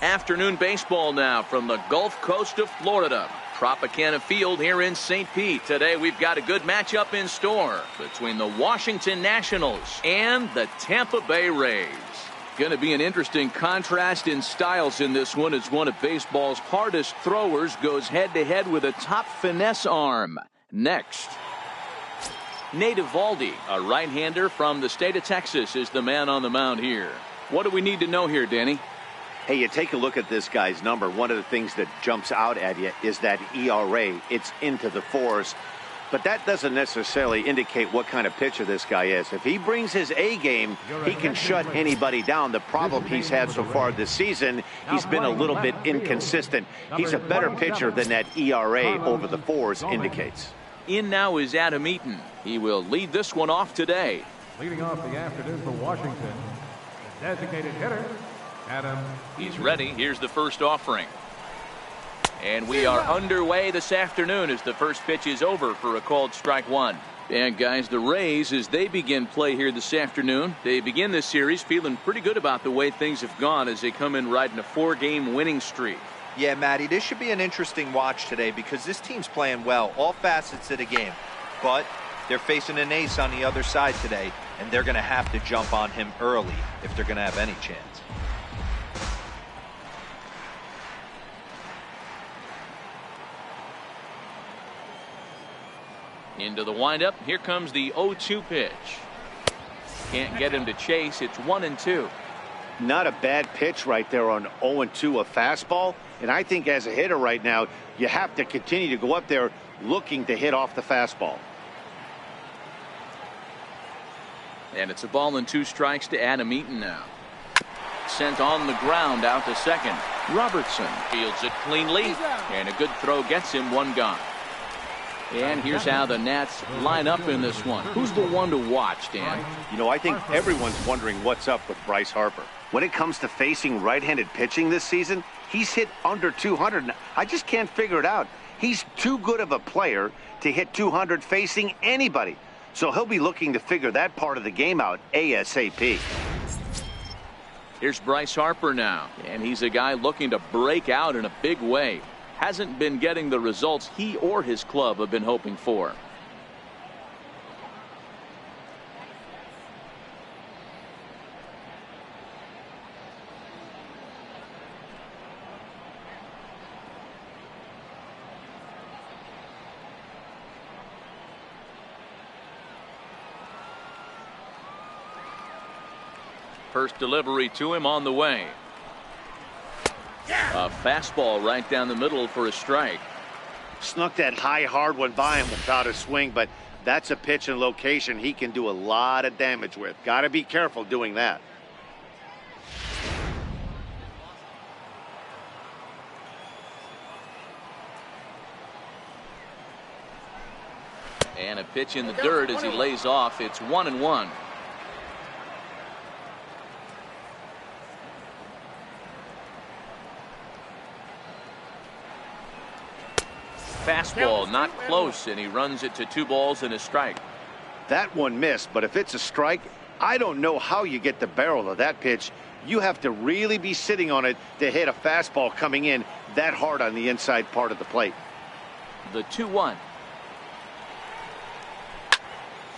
Afternoon baseball now from the Gulf Coast of Florida. Tropicana Field here in St. Pete. Today we've got a good matchup in store between the Washington Nationals and the Tampa Bay Rays. Going to be an interesting contrast in styles in this one as one of baseball's hardest throwers goes head-to-head with a top finesse arm. Next, Nate Eovaldi, a right-hander from the state of Texas, is the man on the mound here. What do we need to know here, Danny? Hey, you take a look at this guy's number. One of the things that jumps out at you is that ERA. It's into the fours. But that doesn't necessarily indicate what kind of pitcher this guy is. If he brings his A game, he can shut anybody down. The problem he's had so far this season, he's been a little bit inconsistent. He's a better pitcher than that ERA over the fours indicates. In now is Adam Eaton. He will lead this one off today. Leading off the afternoon for Washington, designated hitter, Adam. He's ready. Here's the first offering. And we are underway this afternoon as the first pitch is over for a called strike one. And guys, the Rays, as they begin play here this afternoon, they begin this series feeling pretty good about the way things have gone as they come in riding a 4-game winning streak. Yeah, Matty, this should be an interesting watch today because this team's playing well, all facets of the game. But they're facing an ace on the other side today, and they're going to have to jump on him early if they're going to have any chance. Into the windup. Here comes the 0-2 pitch. Can't get him to chase. It's 1-2. Not a bad pitch right there on 0-2, a fastball. And I think as a hitter right now, you have to continue to go up there looking to hit off the fastball. And it's a ball and 2 strikes to Adam Eaton now. Sent on the ground out to second. Robertson fields it cleanly. And a good throw gets him one gone. And here's how the Nats line up in this one. Who's the one to watch, Dan? You know, I think everyone's wondering what's up with Bryce Harper. When it comes to facing right-handed pitching this season, he's hit under 200. I just can't figure it out. He's too good of a player to hit 200 facing anybody. So he'll be looking to figure that part of the game out ASAP. Here's Bryce Harper now. And he's a guy looking to break out in a big way. Hasn't been getting the results he or his club have been hoping for. First delivery to him on the way. A fastball right down the middle for a strike. Snuck that high hard one by him without a swing, but that's a pitch and location he can do a lot of damage with. Got to be careful doing that. And a pitch in the dirt as he lays off. It's 1-1. Fastball not close, and he runs it to 2 balls and a strike. That one missed, but if it's a strike, I don't know how you get the barrel of that pitch. You have to really be sitting on it to hit a fastball coming in that hard on the inside part of the plate. The 2-1.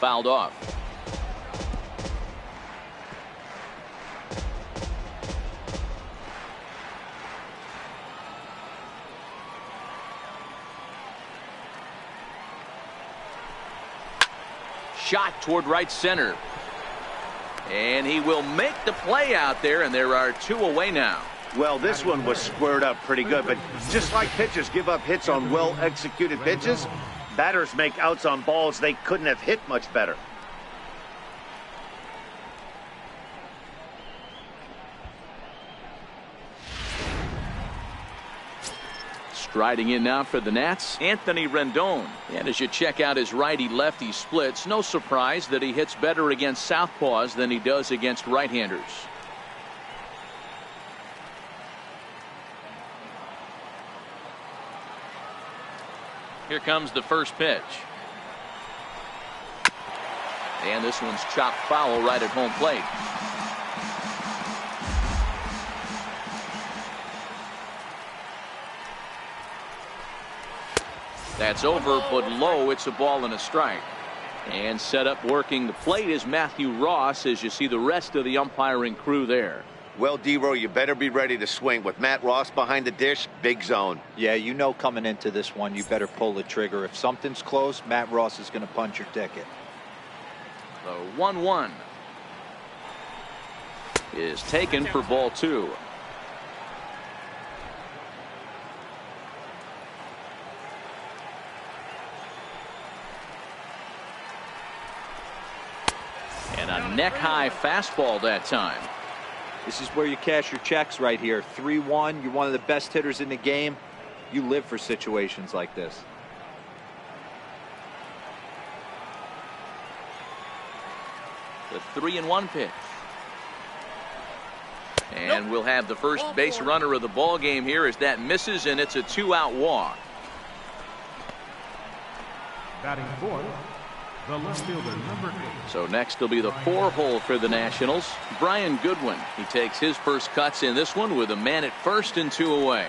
Fouled off. Shot toward right center. And he will make the play out there, and there are 2 away now. Well, this one was squared up pretty good, but just like pitchers give up hits on well-executed pitches, batters make outs on balls they couldn't have hit much better. Striding in now for the Nats, Anthony Rendon. And as you check out his righty-lefty splits, no surprise that he hits better against southpaws than he does against right-handers. Here comes the first pitch. And this one's chopped foul right at home plate. That's over, but low. It's a ball and a strike. And set up working the plate is Matthew Ross as you see the rest of the umpiring crew there. Well, D-Row, you better be ready to swing. With Matt Ross behind the dish, big zone. Yeah, you know coming into this one, you better pull the trigger. If something's close, Matt Ross is going to punch your ticket. The 1-1 is taken for ball 2. And a neck-high fastball that time. This is where you cash your checks right here. 3-1. You're one of the best hitters in the game. You live for situations like this. The 3-1 pitch. And we'll have the first base runner of the ball game here as that misses, and it's a 2-out walk. Batting fourth, the left fielder, number 8. So next will be the 4-hole for the Nationals. Brian Goodwin. He takes his first cuts in this one with a man at first and 2 away.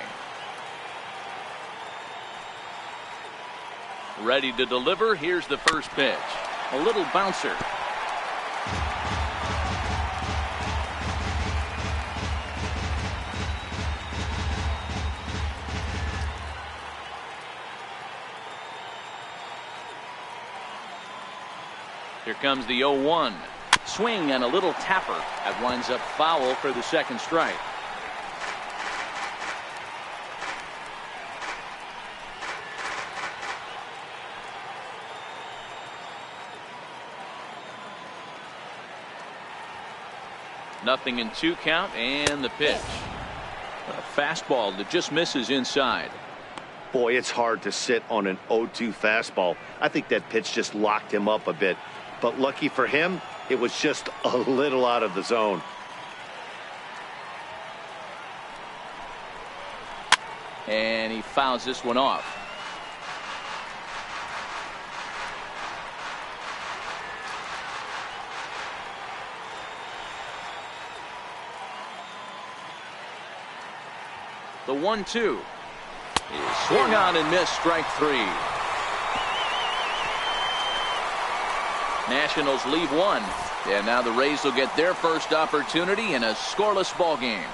Ready to deliver. Here's the first pitch. A little bouncer. Here comes the 0-1. Swing and a little tapper. That winds up foul for the second strike. Nothing in 2 count and the pitch. A fastball that just misses inside. Boy, it's hard to sit on an 0-2 fastball. I think that pitch just locked him up a bit. But lucky for him, it was just a little out of the zone. And he fouls this one off. The 1-2 is swung on and missed, strike 3. Nationals leave 1. And now the Rays will get their first opportunity in a scoreless ball game.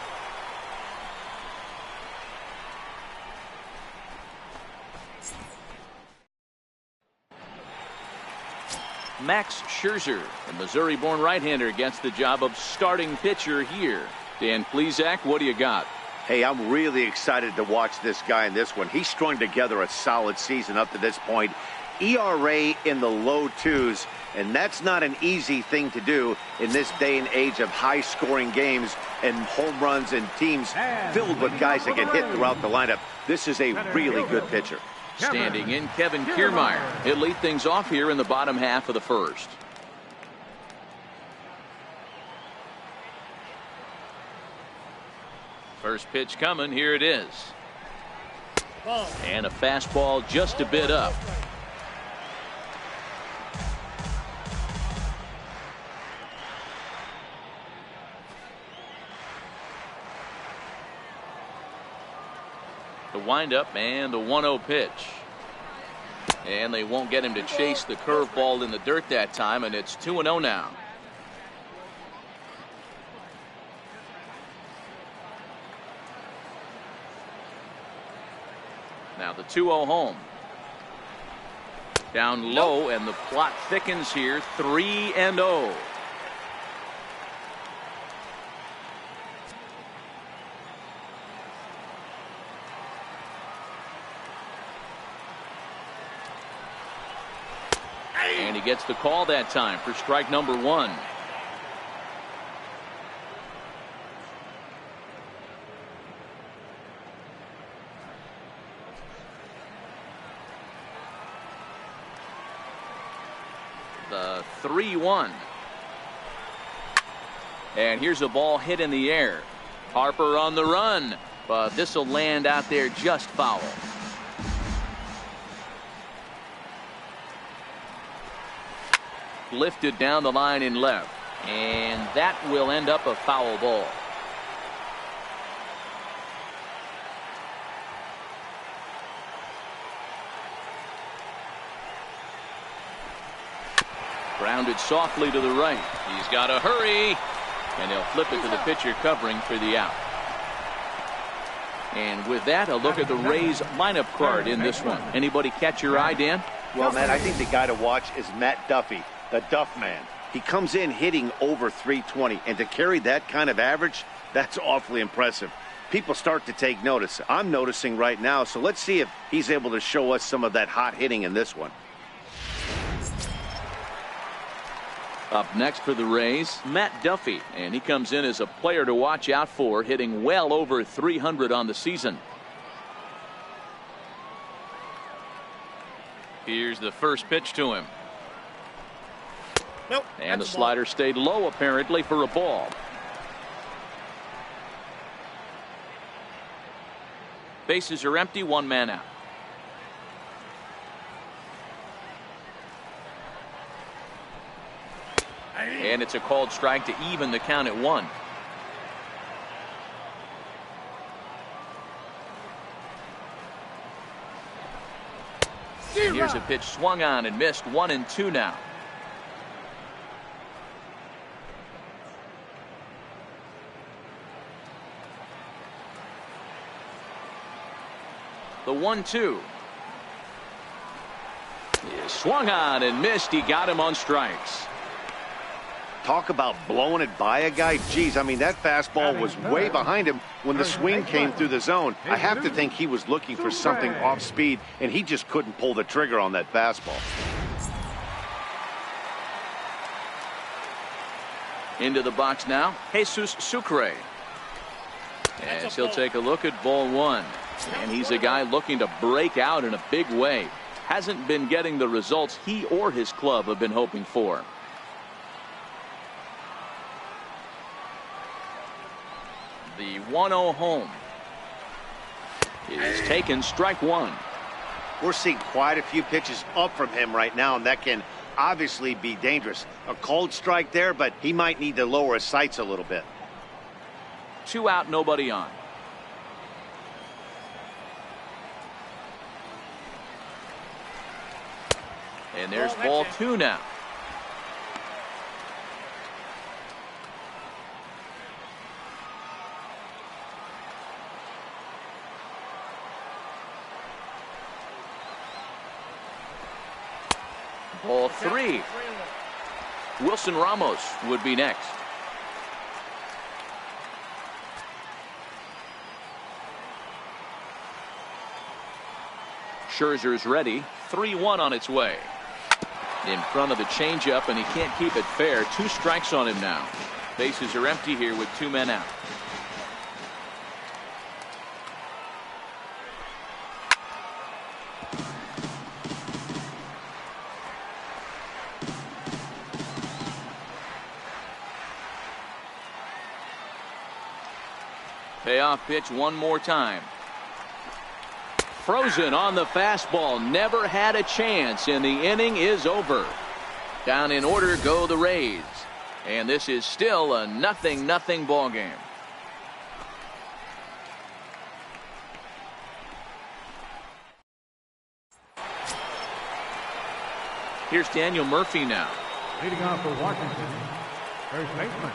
Max Scherzer, the Missouri-born right-hander, gets the job of starting pitcher here. Dan Plesac, what do you got? Hey, I'm really excited to watch this guy in this one. He strung together a solid season up to this point. ERA in the low 2s, and that's not an easy thing to do in this day and age of high-scoring games and home runs and teams filled with guys that can hit throughout the lineup. This is a really good pitcher. Standing in, Kevin Kiermaier. He'll lead things off here in the bottom half of the first. First pitch coming. Here it is. And a fastball just a bit up. The windup and the 1-0 pitch. And they won't get him to chase the curveball in the dirt that time, and it's 2-0 now. Now the 2-0 home. Down low, and the plot thickens here. 3-0. And he gets the call that time for strike number 1. The 3-1. And here's a ball hit in the air. Harper on the run, but this will land out there just foul. Lifted down the line in left, and that will end up a foul ball. Grounded softly to the right. He's got to hurry. And he'll flip it to the pitcher covering for the out. And with that, a look at the Rays lineup card in this one. Anybody catch your eye, Dan? Well, man, I think the guy to watch is Matt Duffy, the Duff Man. He comes in hitting over 320, and to carry that kind of average, that's awfully impressive. People start to take notice. I'm noticing right now, so let's see if he's able to show us some of that hot hitting in this one. Up next for the Rays, Matt Duffy, and he comes in as a player to watch out for, hitting well over 300 on the season. Here's the first pitch to him. Nope. And the slider stayed low apparently for a ball. Bases are empty, one man out. And it's a called strike to even the count at 1. And here's a pitch swung on and missed. 1-2 now. The 1-2 is swung on and missed. He got him on strikes. Talk about blowing it by a guy. Geez, I mean, that fastball was way behind him when the swing came through the zone. I have to think he was looking for something off speed, and he just couldn't pull the trigger on that fastball. Into the box now, Jesus Sucre. As he'll take a look at ball 1. And he's a guy looking to break out in a big way. Hasn't been getting the results he or his club have been hoping for. The 1-0 home is taken, strike 1. We're seeing quite a few pitches up from him right now, and that can obviously be dangerous. A cold strike there, but he might need to lower his sights a little bit. 2 out, nobody on. And there's ball 2 now. Ball 3. Wilson Ramos would be next. Scherzer's ready. 3-1 on its way. In front of the changeup, and he can't keep it fair. 2 strikes on him now. Bases are empty here with 2 men out. Payoff pitch one more time. Frozen on the fastball. Never had a chance, and the inning is over. Down in order go the Rays. And this is still a 0-0 ball game. Here's Daniel Murphy now. Leading off for Washington, first baseman,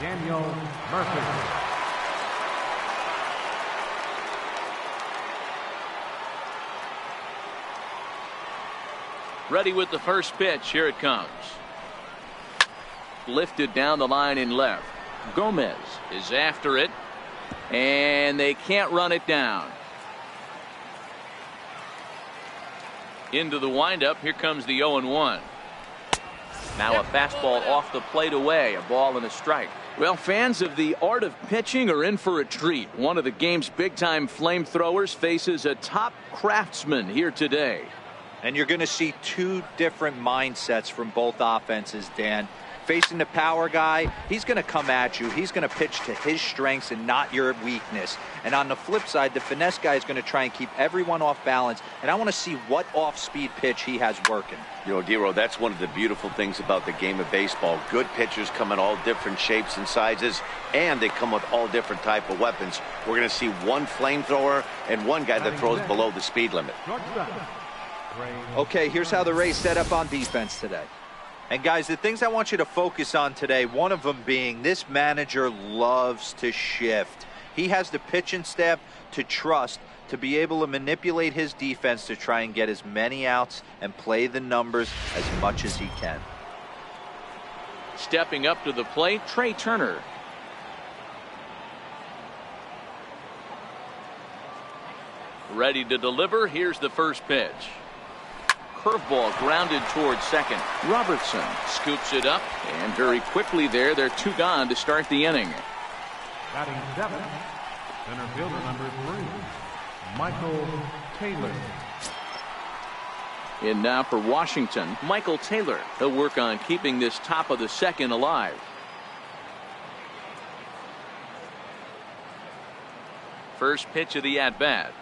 Daniel Murphy. Ready with the first pitch. Here it comes. Lifted down the line in left. Gomez is after it, and they can't run it down. Into the windup. Here comes the 0-1. Now a fastball off the plate away. A ball and a strike. Well, fans of the art of pitching are in for a treat. One of the game's big-time flamethrowers faces a top craftsman here today. And you're going to see 2 different mindsets from both offenses, Dan. Facing the power guy, he's going to come at you. He's going to pitch to his strengths and not your weakness. And on the flip side, the finesse guy is going to try and keep everyone off balance. And I want to see what off-speed pitch he has working. You know, Dero, that's one of the beautiful things about the game of baseball. Good pitchers come in all different shapes and sizes, and they come with all different type of weapons. We're going to see one flamethrower and one guy that throws below the speed limit. Okay, here's how the Rays set up on defense today. And guys, the things I want you to focus on today, one of them being this manager loves to shift. He has the pitching staff to trust to be able to manipulate his defense to try and get as many outs and play the numbers as much as he can. Stepping up to the plate, Trey Turner. Ready to deliver. Here's the first pitch. Curveball grounded towards second. Robertson scoops it up, and very quickly there, they're 2 gone to start the inning. Batting 7, center fielder number 3, Michael Taylor. In now for Washington, Michael Taylor. He'll work on keeping this top of the second alive. First pitch of the at-bat.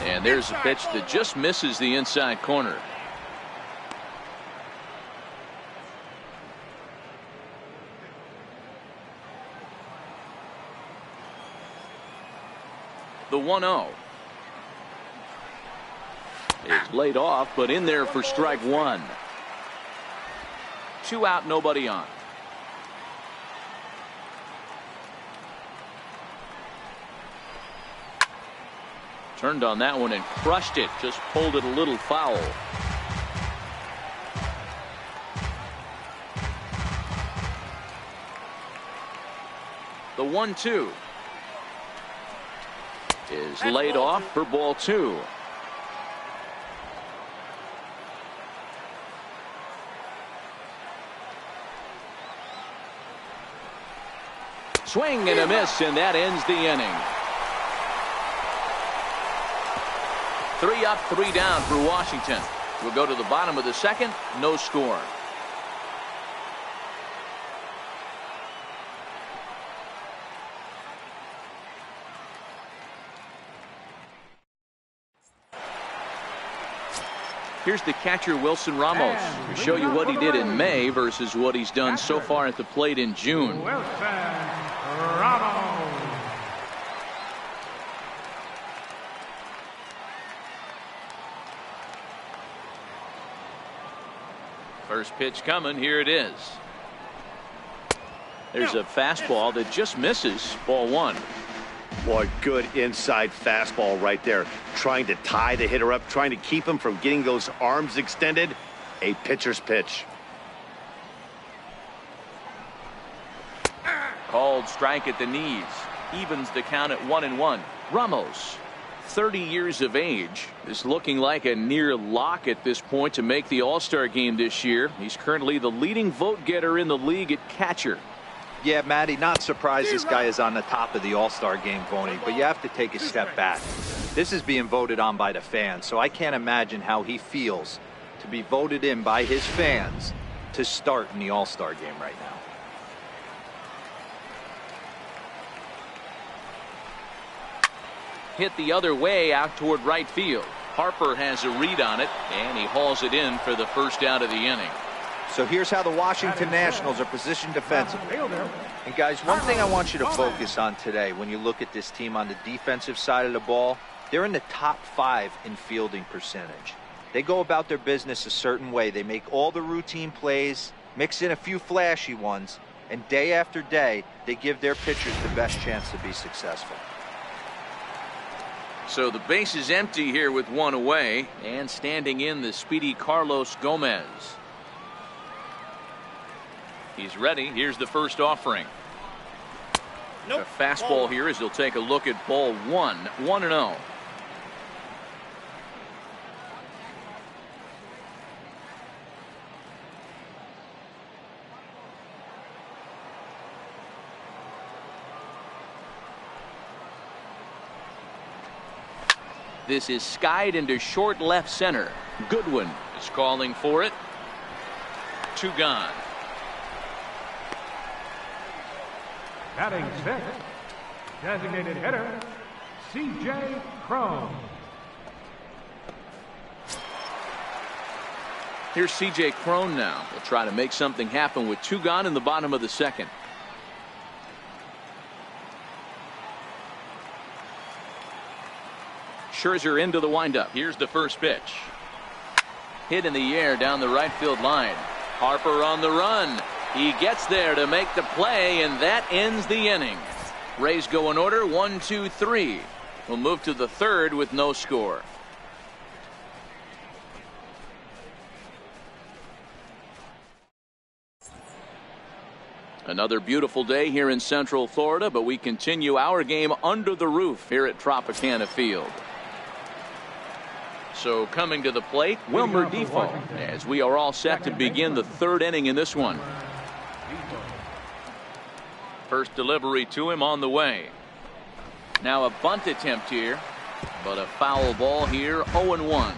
And there's a pitch that just misses the inside corner. The 1-0 is laid off, but in there for strike 1. 2 out, nobody on. Turned on that one and crushed it. Just pulled it a little foul. The 1-2 is laid off for ball 2. Swing and a miss, and that ends the inning. 3 up, 3 down for Washington. We'll go to the bottom of the second. No score. Here's the catcher, Wilson Ramos, to show you what he did in May versus what he's done so far at the plate in June. Wilson Ramos. First pitch coming. Here it is. There's a fastball that just misses. Ball 1. Boy, good inside fastball right there. Trying to tie the hitter up, trying to keep him from getting those arms extended. A pitcher's pitch. Called strike at the knees. Evens the count at 1-1. Ramos, 30 years of age, is looking like a near lock at this point to make the All-Star game this year. He's currently the leading vote getter in the league at catcher. Yeah, Matty, not surprised this guy is on the top of the All-Star game voting, but you have to take a step back. This is being voted on by the fans, so I can't imagine how he feels to be voted in by his fans to start in the All-Star game right now. Hit the other way out toward right field. Harper has a read on it, and he hauls it in for the first out of the inning. So here's how the Washington Nationals are positioned defensively. And guys, one thing I want you to focus on today when you look at this team on the defensive side of the ball, they're in the top 5 in fielding percentage. They go about their business a certain way. They make all the routine plays, mix in a few flashy ones, and day after day, they give their pitchers the best chance to be successful. So the base is empty here with 1 away, and standing in the speedy Carlos Gomez. He's ready. Here's the first offering. A fastball here as he'll take a look at ball 1. 1-0. This is skied into short left center. Goodwin is calling for it. 2 gone. Batting 6, designated hitter, C.J. Cron. Here's C.J. Cron now. He'll try to make something happen with 2 gone in the bottom of the second. Scherzer into the windup. Here's the first pitch. Hit in the air down the right field line. Harper on the run. He gets there to make the play, and that ends the inning. Rays go in order 1, 2, 3. We'll move to the third with no score. Another beautiful day here in Central Florida, but we continue our game under the roof here at Tropicana Field. So coming to the plate, Wilmer Defoe, as we are all set to begin the third inning in this one. First delivery to him on the way. Now a bunt attempt here, but a foul ball here, 0-1.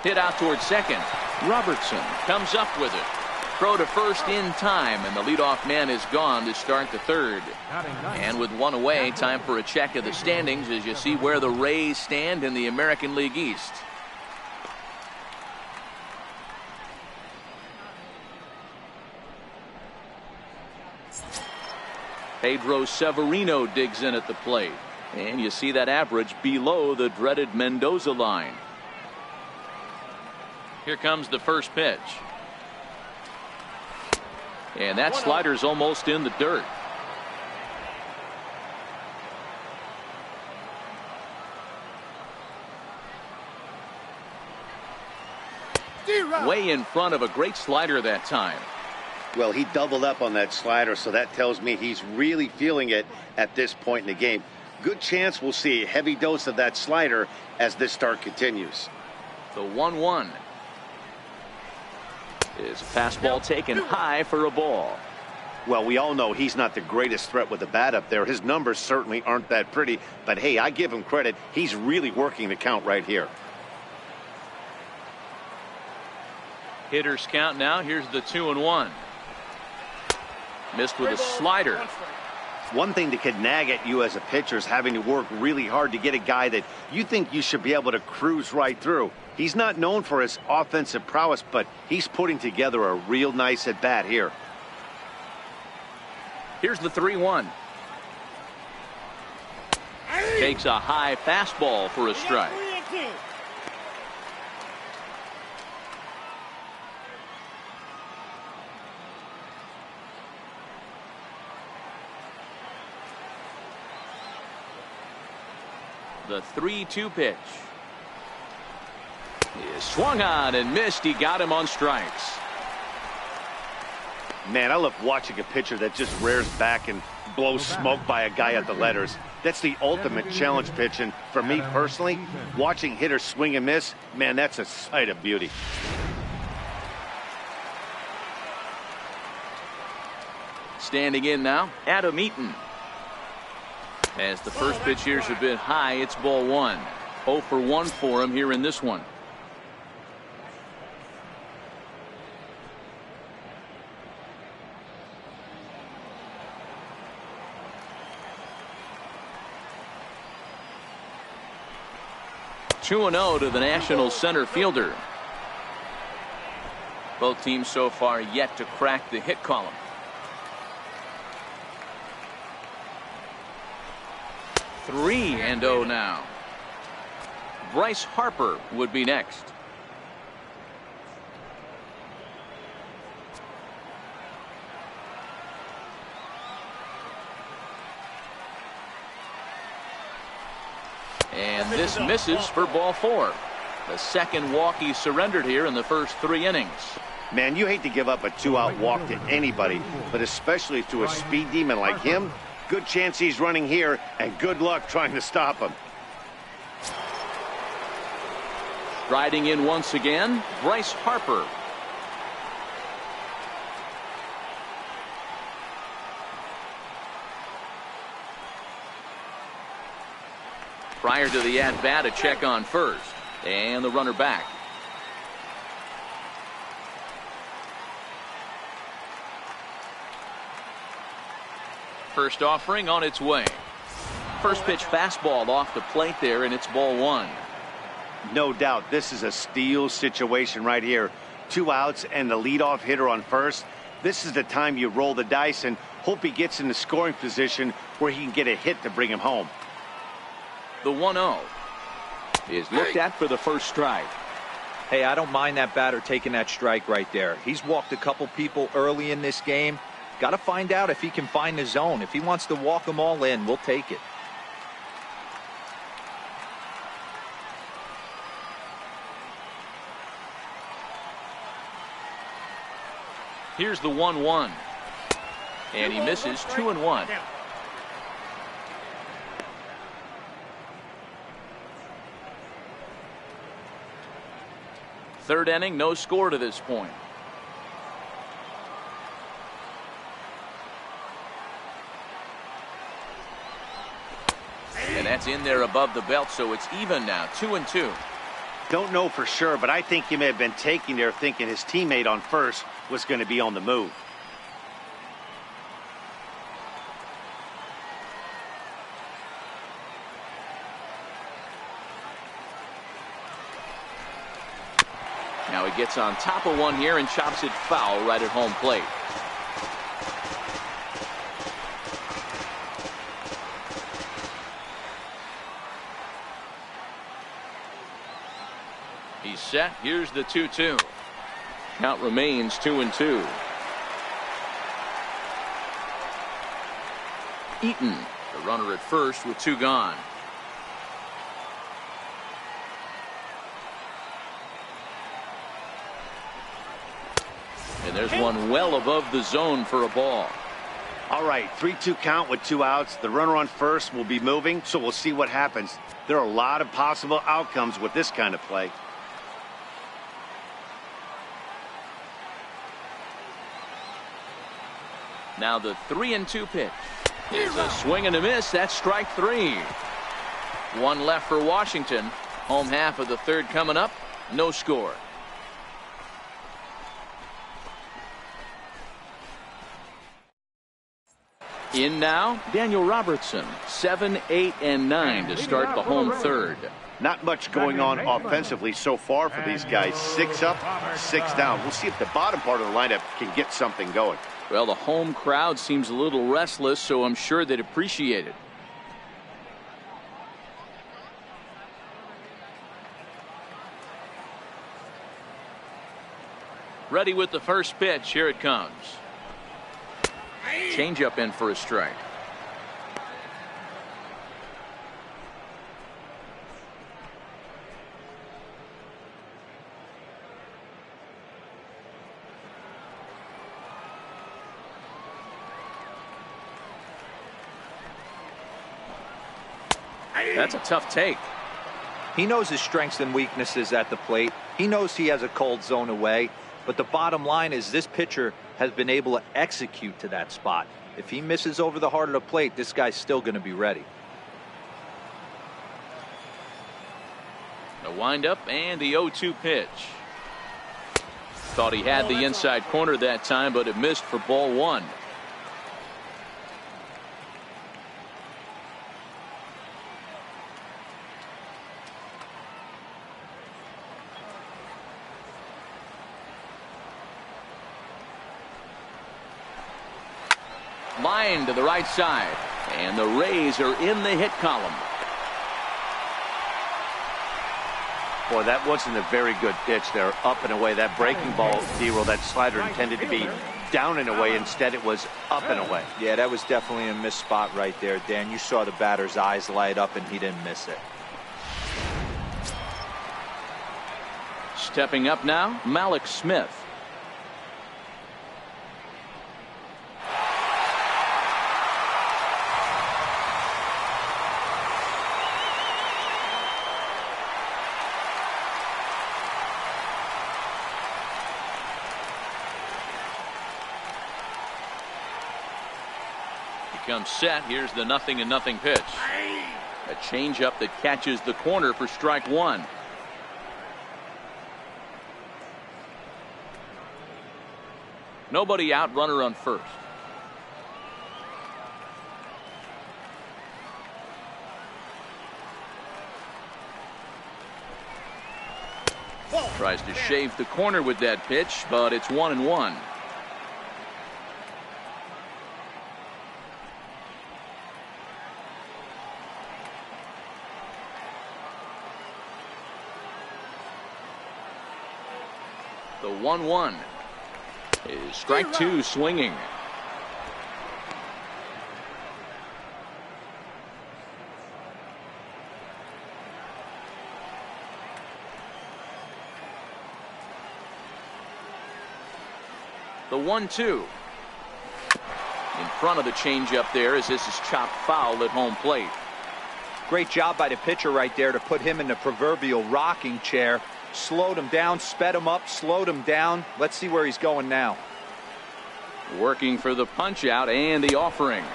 Hit out towards second. Robertson comes up with it. Throw to first in time, and the leadoff man is gone to start the third. And with one away, time for a check of the standings as you see where the Rays stand in the American League East. Pedro Severino digs in at the plate, and you see that average below the dreaded Mendoza line. Here comes the first pitch. And that slider's almost in the dirt. Way in front of a great slider that time. Well, he doubled up on that slider, so that tells me he's really feeling it at this point in the game. Good chance we'll see a heavy dose of that slider as this start continues. The 1-1. Is a fastball taken high for a ball. Well, we all know he's not the greatest threat with the bat up there. His numbers certainly aren't that pretty, but hey, I give him credit. He's really working the count right here. Hitters count now. Here's the 2-1. Missed with a slider. One thing that could nag at you as a pitcher is having to work really hard to get a guy that you think you should be able to cruise right through. He's not known for his offensive prowess, but he's putting together a real nice at bat here. Here's the 3-1. Takes a high fastball for a strike. The 3-2 pitch. He swung on and missed. He got him on strikes. Man, I love watching a pitcher that just rears back and blows smoke by a guy at the letters. That's the ultimate challenge pitch, and for me personally, watching hitters swing and miss, man, that's a sight of beauty. Standing in now, Adam Eaton. As the first pitch here's a bit high, it's ball one. 0 for 1 for him here in this one. (2-0) to the Nationals center fielder. Both teams so far yet to crack the hit column. (3-0) now. Bryce Harper would be next. And this misses for ball 4. The second walk he surrendered here in the first 3 innings. Man, you hate to give up a 2-out walk to anybody, but especially to a speed demon like him. Good chance he's running here, and good luck trying to stop him. Riding in once again, Bryce Harper. Prior to the at-bat, a check on first. And the runner back. First offering on its way. First pitch fastball off the plate there, and it's ball 1. No doubt this is a steal situation right here. 2 outs and the leadoff hitter on first. this is the time you roll the dice and hope he gets in the scoring position where he can get a hit to bring him home. The 1-0 is looked at for the first strike. Hey, I don't mind that batter taking that strike right there. He's walked a couple people early in this game. Got to find out if he can find the zone. If he wants to walk them all in, we'll take it. Here's the 1-1. And he misses 2-1. Third inning, no score to this point. And that's in there above the belt, so it's even now, 2-2. Don't know for sure, but I think he may have been taking there thinking his teammate on first was going to be on the move. Now he gets on top of one here and chops it foul right at home plate. He's set. Here's the 2-2. Count remains 2-2. Eaton, the runner at first with two gone. And there's one well above the zone for a ball. All right, 3-2 count with 2 outs. The runner on first will be moving, so we'll see what happens. There are a lot of possible outcomes with this kind of play. Now the 3-2 pitch is a swing and a miss. That's strike 3. One left for Washington. Home half of the third coming up. No score. In now, Daniel Robertson, 7, 8, and 9 to start the home third. Not much going on offensively so far for these guys. 6 up, 6 down. We'll see if the bottom part of the lineup can get something going. Well, the home crowd seems a little restless, so I'm sure they'd appreciate it. Ready with the first pitch. Here it comes. Changeup in for a strike. That's a tough take. He knows his strengths and weaknesses at the plate. He knows he has a cold zone away. But the bottom line is this pitcher has been able to execute to that spot. If he misses over the heart of the plate, this guy's still going to be ready. The windup and the 0-2 pitch. Thought he had the inside corner that time, but it missed for ball 1. Line to the right side, and the Rays are in the hit column. Boy, that wasn't a very good pitch there, up and away. That breaking ball, D-roll, that slider intended to be down and away. Instead, it was up and away. Yeah, that was definitely a missed spot right there, Dan. You saw the batter's eyes light up, and he didn't miss it. Stepping up now, Malik Smith. Comes set. Here's the 0-0 pitch. A changeup that catches the corner for strike 1. Nobody out, runner on first. Tries to shave the corner with that pitch, but it's 1-1. The 1-1 is strike two swinging. The 1-2 in front of the changeup there as this is chopped foul at home plate. Great job by the pitcher right there to put him in the proverbial rocking chair. Slowed him down, sped him up, slowed him down. Let's see where he's going now. Working for the punch out and the offering.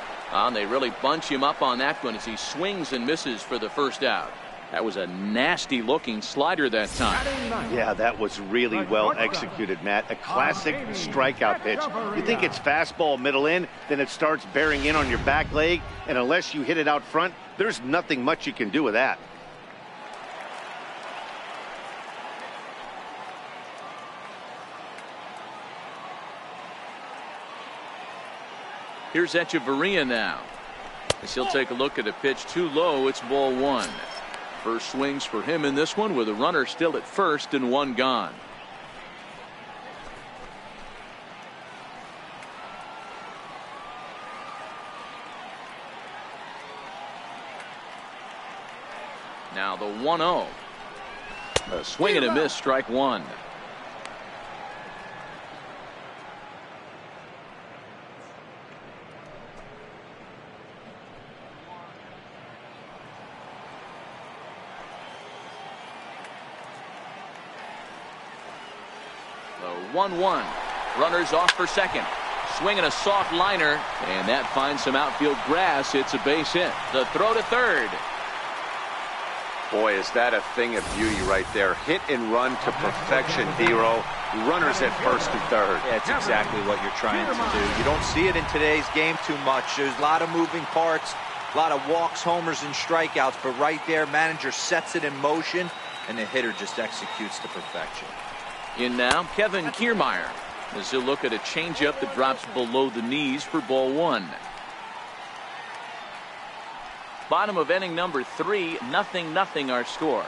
They really bunch him up on that one as he swings and misses for the first out. That was a nasty looking slider that time. Yeah, that was really well executed, Matt. A classic strikeout pitch. You think it's fastball middle in, then it starts bearing in on your back leg, and unless you hit it out front, there's nothing much you can do with that. Here's Echeverria now. As he'll take a look at a pitch too low. It's ball one. First swings for him in this one with a runner still at first and one gone. Now the 1-0. A swing and a miss, strike one. The 1-1. Runners off for second. Swinging a soft liner, and that finds some outfield grass. It's a base hit. The throw to third. Boy, is that a thing of beauty right there. Hit and run to perfection, Dero. Runners at first and third. Yeah, it's exactly what you're trying to do. You don't see it in today's game too much. There's a lot of moving parts, a lot of walks, homers, and strikeouts. But right there, manager sets it in motion, and the hitter just executes to perfection. In now, Kevin Kiermaier, as he'll look at a changeup that drops below the knees for ball one. Bottom of inning number 3, 0-0 our score.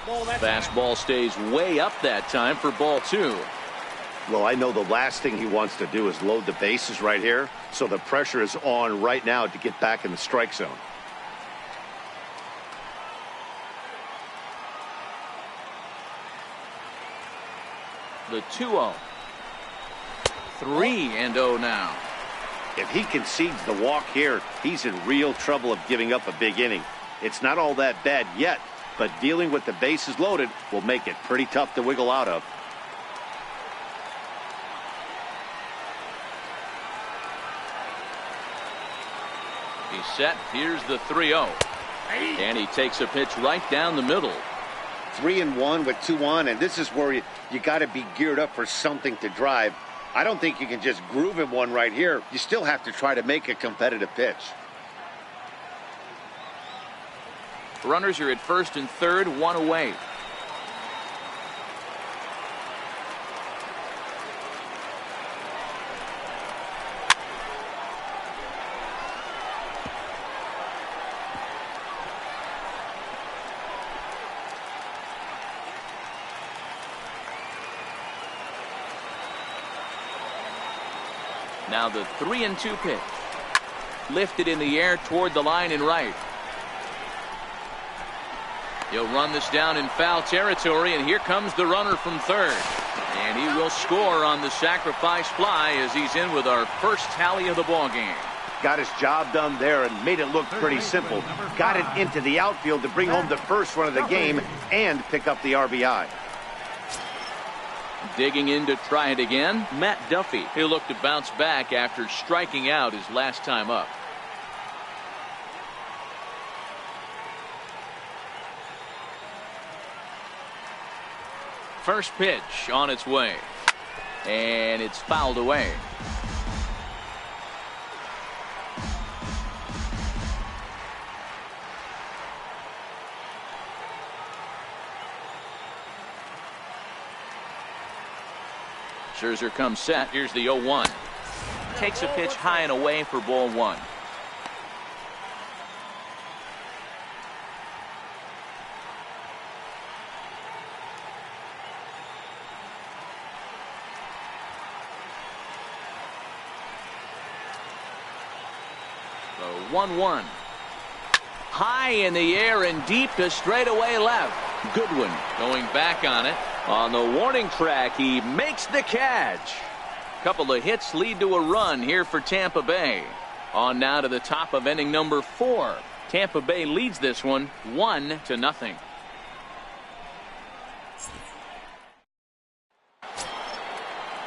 Fastball stays way up that time for ball 2. Well, I know the last thing he wants to do is load the bases right here, so the pressure is on right now to get back in the strike zone. The 2-0. 3-0 now. If he concedes the walk here, he's in real trouble of giving up a big inning. It's not all that bad yet, but dealing with the bases loaded will make it pretty tough to wiggle out of. He's set. Here's the 3-0. And he takes a pitch right down the middle. 3-1 with 2 on, and this is where you got to be geared up for something to drive. I don't think you can just groove him one right here. You still have to try to make a competitive pitch. Runners are at first and third, one away. Now the 3-2 pitch. Lifted in the air toward the line and right. He'll run this down in foul territory, and here comes the runner from third. And he will score on the sacrifice fly as he's in with our first tally of the ball game. Got his job done there and made it look pretty simple. Got it into the outfield to bring home the first run of the game and pick up the RBI. Digging in to try it again, Matt Duffy. He'll look to bounce back after striking out his last time up. First pitch on its way. And it's fouled away. Scherzer comes set. Here's the 0-1. Takes a pitch high and away for ball one. The 1-1. High in the air and deep to straightaway left. Goodwin going back on it. On the warning track, he makes the catch. Couple of hits lead to a run here for Tampa Bay. On now to the top of inning number 4. Tampa Bay leads this one 1-0.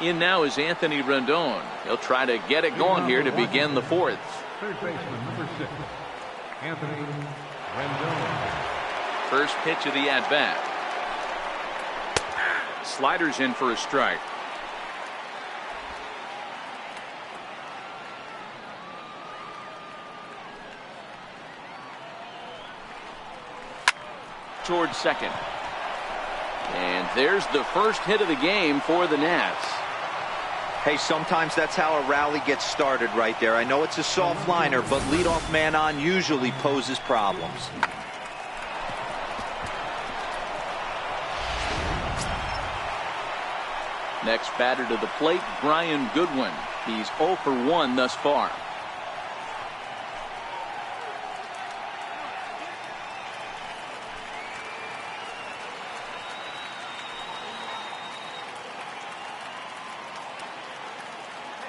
In now is Anthony Rendon. He'll try to get it going here to begin the 4th. Third baseman, number 6, Anthony Rendon. First pitch of the at-bat. Sliders in for a strike. Towards second. And there's the first hit of the game for the Nats. Hey, sometimes that's how a rally gets started right there. I know it's a soft liner, but leadoff man on usually poses problems. Next batter to the plate, Brian Goodwin. He's 0 for 1 thus far.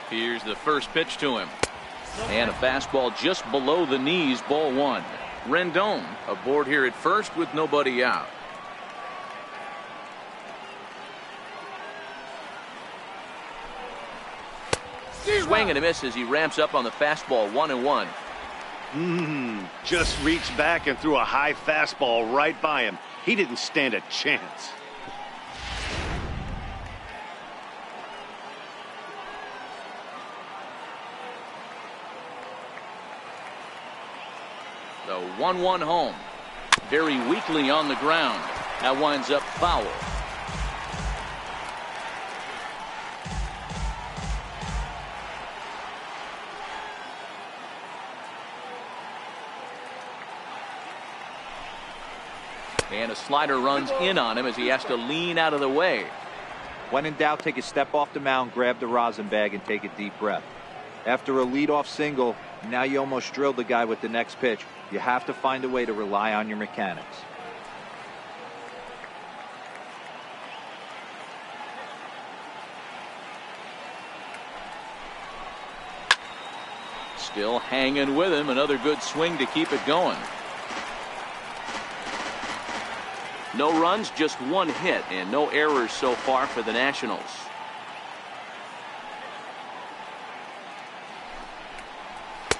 Here's the first pitch to him. And a fastball just below the knees, ball 1. Rendon aboard here at first with nobody out. Swing and a miss as he ramps up on the fastball, 1-1. Just reached back and threw a high fastball right by him. He didn't stand a chance. The 1-1 home. Very weakly on the ground. That winds up foul. And a slider runs in on him as he has to lean out of the way. When in doubt, take a step off the mound, grab the rosin bag, and take a deep breath. After a leadoff single, now you almost drilled the guy with the next pitch. You have to find a way to rely on your mechanics. Still hanging with him. Another good swing to keep it going. No runs, just 1 hit, and no errors so far for the Nationals.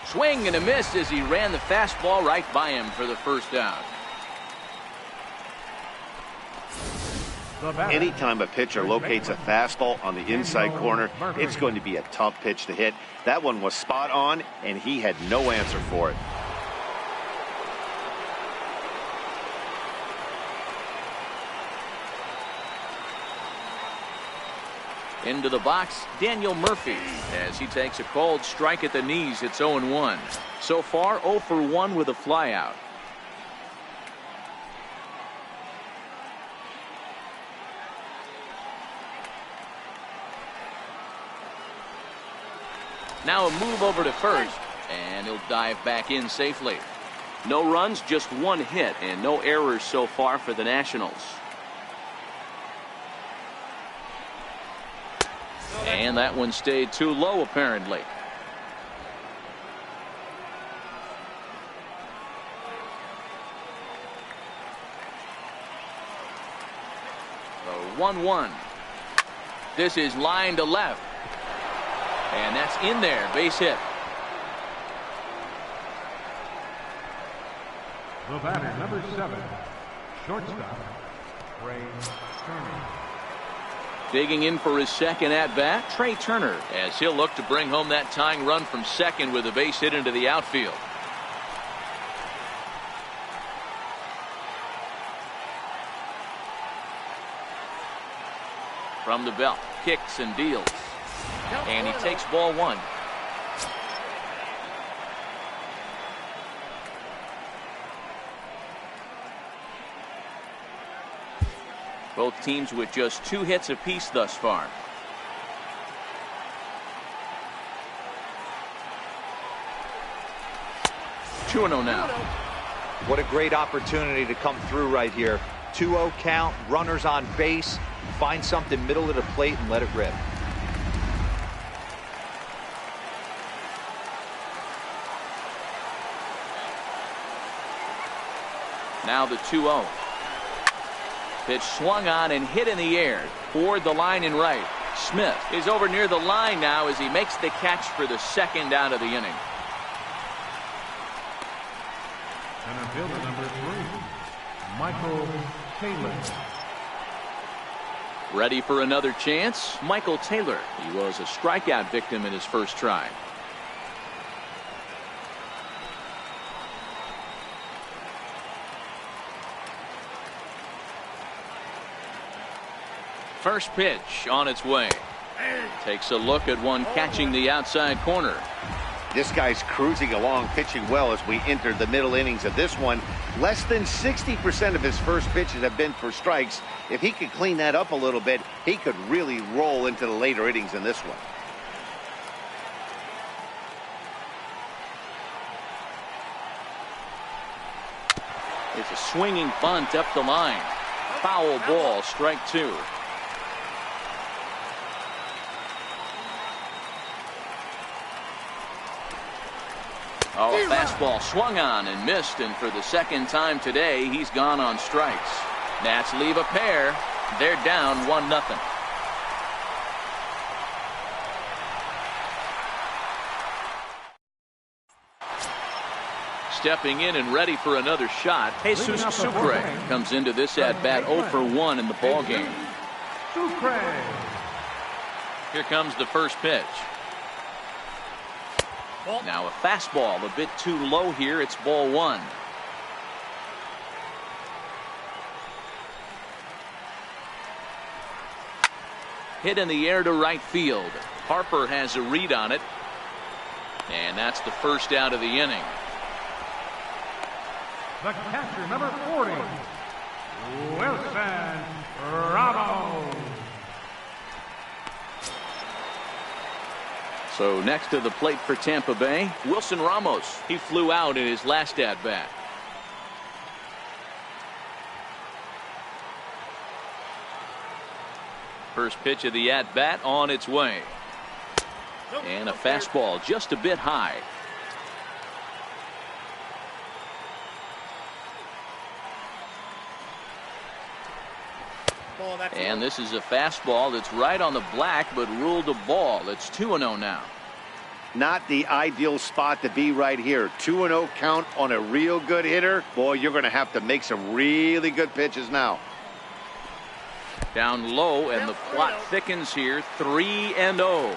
Swing and a miss as he ran the fastball right by him for the first out. Anytime a pitcher locates a fastball on the inside corner, it's going to be a tough pitch to hit. That one was spot on, and he had no answer for it. Into the box, Daniel Murphy, as he takes a cold strike at the knees. It's 0-1. So far, 0 for 1 with a flyout. Now a move over to first, and he'll dive back in safely. No runs, just 1 hit, and no errors so far for the Nationals. And that one stayed too low, apparently. The 1-1. This is line to left. And that's in there. Base hit. The batter, number 7, shortstop, Trey Turner. Digging in for his second at-bat, Trey Turner, as he'll look to bring home that tying run from second with a base hit into the outfield. From the belt, kicks and deals. And he takes ball 1. Both teams with just 2 hits apiece thus far. 2-0 now. What a great opportunity to come through right here. 2-0 count, runners on base. Find something middle of the plate and let it rip. Now the 2-0. Pitch swung on and hit in the air toward the line and right. Smith is over near the line now as he makes the catch for the second out of the inning. Center fielder number 3, Michael Taylor. Ready for another chance? Michael Taylor. He was a strikeout victim in his first try. First pitch on its way. Takes a look at one catching the outside corner. This guy's cruising along, pitching well as we enter the middle innings of this one. Less than 60% of his first pitches have been for strikes. If he could clean that up a little bit, he could really roll into the later innings in this one. It's a swinging bunt up the line. Foul ball, strike 2. Oh, a fastball swung on and missed, and for the second time today, he's gone on strikes. Nats leave a pair. They're down 1-0. Stepping in and ready for another shot, Jesus Sucre comes into this at-bat 0 for 1 in the ballgame. Here comes the first pitch. Now a fastball a bit too low here. It's ball 1. Hit in the air to right field. Harper has a read on it. And that's the first out of the inning. The catcher, number 40, Wilson Ramos. So next to the plate for Tampa Bay, Wilson Ramos. He flew out in his last at-bat. First pitch of the at-bat on its way. And a fastball just a bit high. And this is a fastball that's right on the black, but ruled a ball. It's 2-0 now. Not the ideal spot to be right here. 2-0 count on a real good hitter. Boy, you're going to have to make some really good pitches now. Down low, and the plot thickens here. 3-0.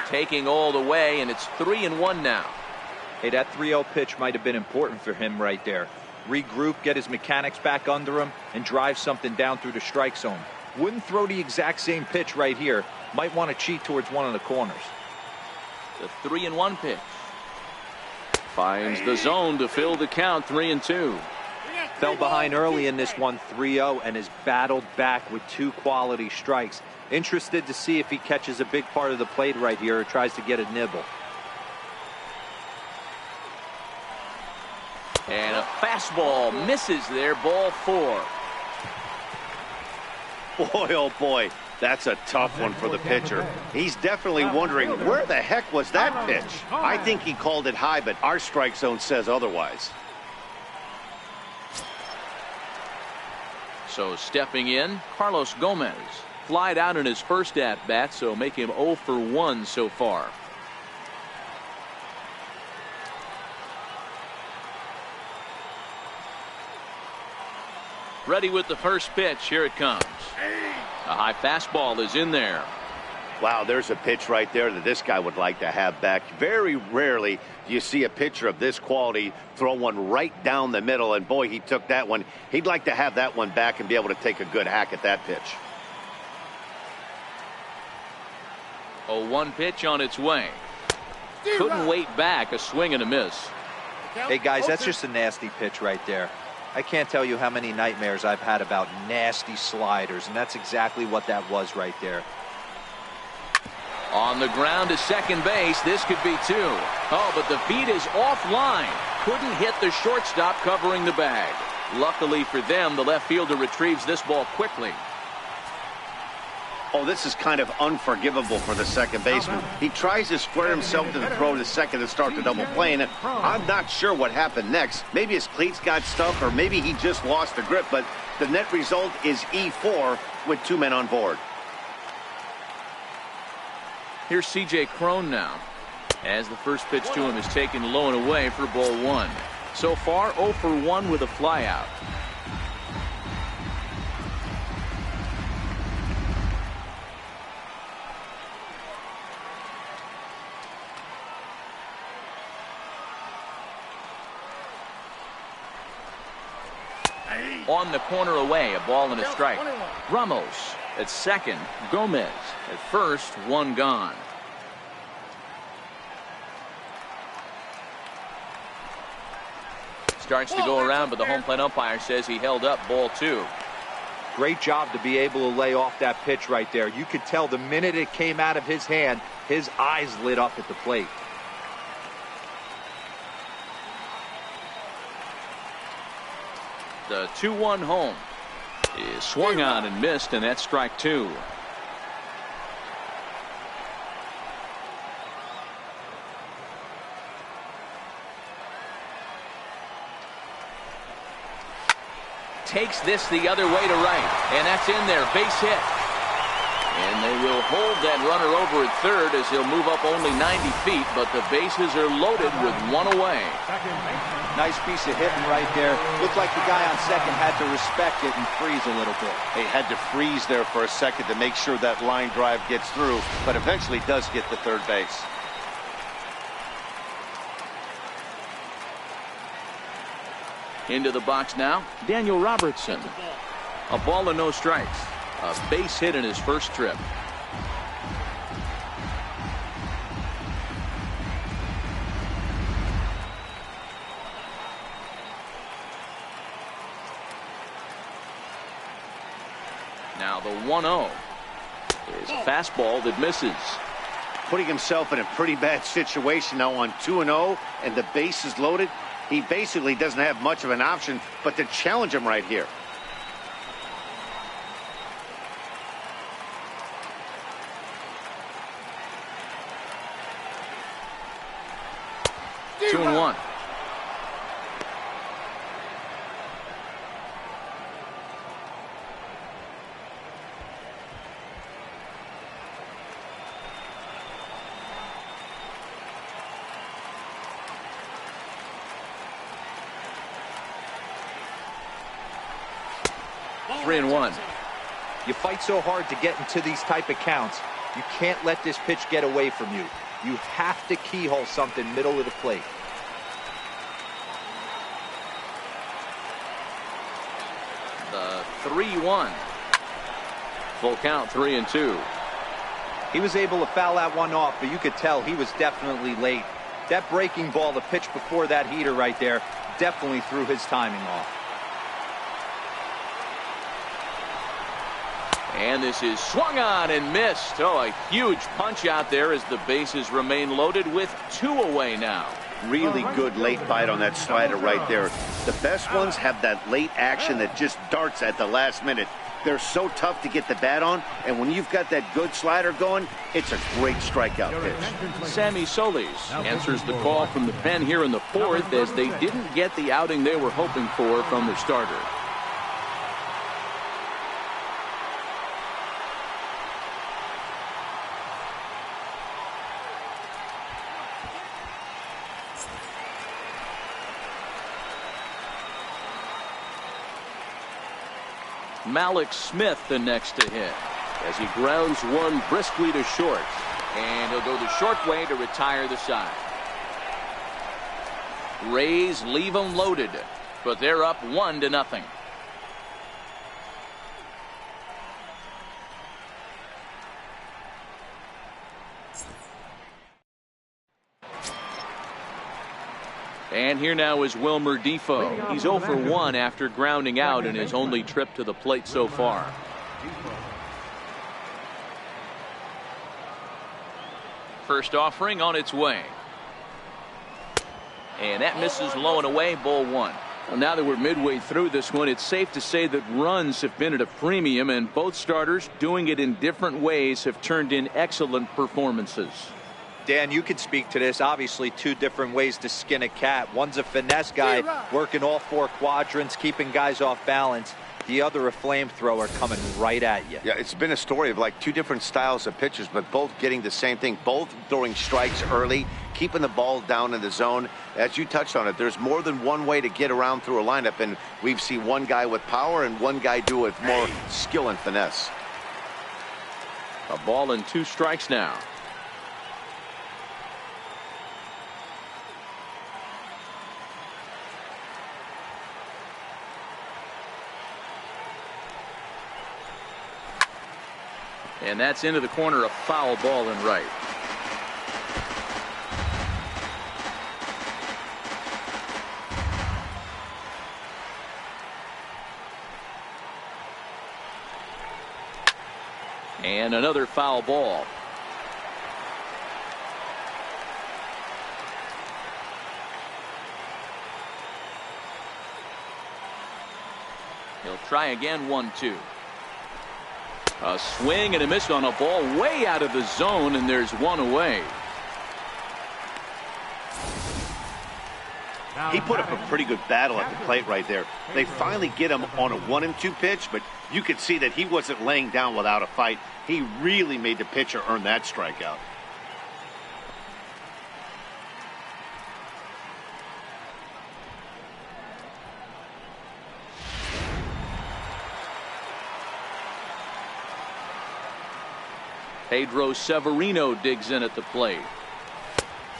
Taking all the way, and it's 3-1 now. Hey, that 3-0 pitch might have been important for him right there. Regroup, get his mechanics back under him, and drive something down through the strike zone. Wouldn't throw the exact same pitch right here. Might want to cheat towards one of the corners. The 3-1 pitch. Finds the zone to fill the count. 3-2. Fell behind early in this one, 3-0, and has battled back with 2 quality strikes. Interested to see if he catches a big part of the plate right here or tries to get a nibble. And a fastball misses there. Ball 4. Boy, oh boy, that's a tough one for the pitcher. He's definitely wondering, where the heck was that pitch? I think he called it high, but our strike zone says otherwise. So stepping in, Carlos Gomez. Flied out in his first at-bat, so make him 0 for 1 so far. Ready with the first pitch. Here it comes. A high fastball is in there. Wow, there's a pitch right there that this guy would like to have back. Very rarely do you see a pitcher of this quality throw one right down the middle, and boy, he took that one. He'd like to have that one back and be able to take a good hack at that pitch. 0-1 pitch on its way. Couldn't wait back. A swing and a miss. Hey, guys, that's just a nasty pitch right there. I can't tell you how many nightmares I've had about nasty sliders, and that's exactly what that was right there. On the ground to second base, this could be 2. Oh, but the feed is offline. Couldn't hit the shortstop covering the bag. Luckily for them, the left fielder retrieves this ball quickly. Oh, this is kind of unforgivable for the second baseman. He tries to square himself to the throw to second to start the double play, and I'm not sure what happened next. Maybe his cleats got stuck, or maybe he just lost the grip, but the net result is E4 with 2 men on board. Here's C.J. Cron now, as the first pitch to him is taken low and away for ball 1. So far, 0 for 1 with a flyout. On the corner away, a ball and a strike. Ramos at second, Gomez at first, 1 gone. Starts to go around, but the home plate umpire says he held up ball 2. Great job to be able to lay off that pitch right there. You could tell the minute it came out of his hand, his eyes lit up at the plate. The 2-1 home is swung on and missed, and that's strike 2. Takes this the other way to right, and that's in there, base hit. And they will hold that runner over at third as he'll move up only 90 feet, but the bases are loaded with 1 away. Nice piece of hitting right there. Looked like the guy on second had to respect it and freeze a little bit. He had to freeze there for a second to make sure that line drive gets through, but eventually does get to third base. Into the box now, Daniel Robertson. A ball and no strikes. A base hit in his first trip. Now the 1-0 is a fastball that misses. Putting himself in a pretty bad situation now on 2-0, and the base is loaded. He basically doesn't have much of an option but to challenge him right here. Two and 1. Three and 1. You fight so hard to get into these type of counts. You can't let this pitch get away from you. You have to keyhole something middle of the plate. The 3-1. Full count, 3-2. He was able to foul that one off, but you could tell he was definitely late. That breaking ball, the pitch before that heater right there, definitely threw his timing off. And this is swung on and missed. Oh, a huge punch out there as the bases remain loaded with 2 away now. Really good late bite on that slider right there. The best ones have that late action that just darts at the last minute. They're so tough to get the bat on, and when you've got that good slider going, it's a great strikeout pitch. Sammy Solis answers the call from the pen here in the 4th as they didn't get the outing they were hoping for from their starter. Malik Smith the next to hit as he grounds one briskly to short, and he'll go the short way to retire the side. Rays leave them loaded, but they're up 1-0. And here now is Wilmer Defoe. He's 0 for 1 after grounding out in his only trip to the plate so far. First offering on its way. And that misses low and away, ball 1. Well, now that we're midway through this one, it's safe to say that runs have been at a premium, and both starters, doing it in different ways, have turned in excellent performances. Dan, you could speak to this. Obviously, two different ways to skin a cat. One's a finesse guy working all 4 quadrants, keeping guys off balance. The other, a flamethrower coming right at you. Yeah, it's been a story of like 2 different styles of pitchers, but both getting the same thing. Both throwing strikes early, keeping the ball down in the zone. As you touched on it, there's more than one way to get around through a lineup, and we've seen one guy with power and one guy do it with more skill and finesse. A ball and 2 strikes now. And that's into the corner, a foul ball and right. And another foul ball. He'll try again, 1-2. A swing and a miss on a ball way out of the zone, and there's 1 away. He put up a pretty good battle at the plate right there. They finally get him on a 1-2 pitch, but you could see that he wasn't laying down without a fight. He really made the pitcher earn that strikeout. Pedro Severino digs in at the plate.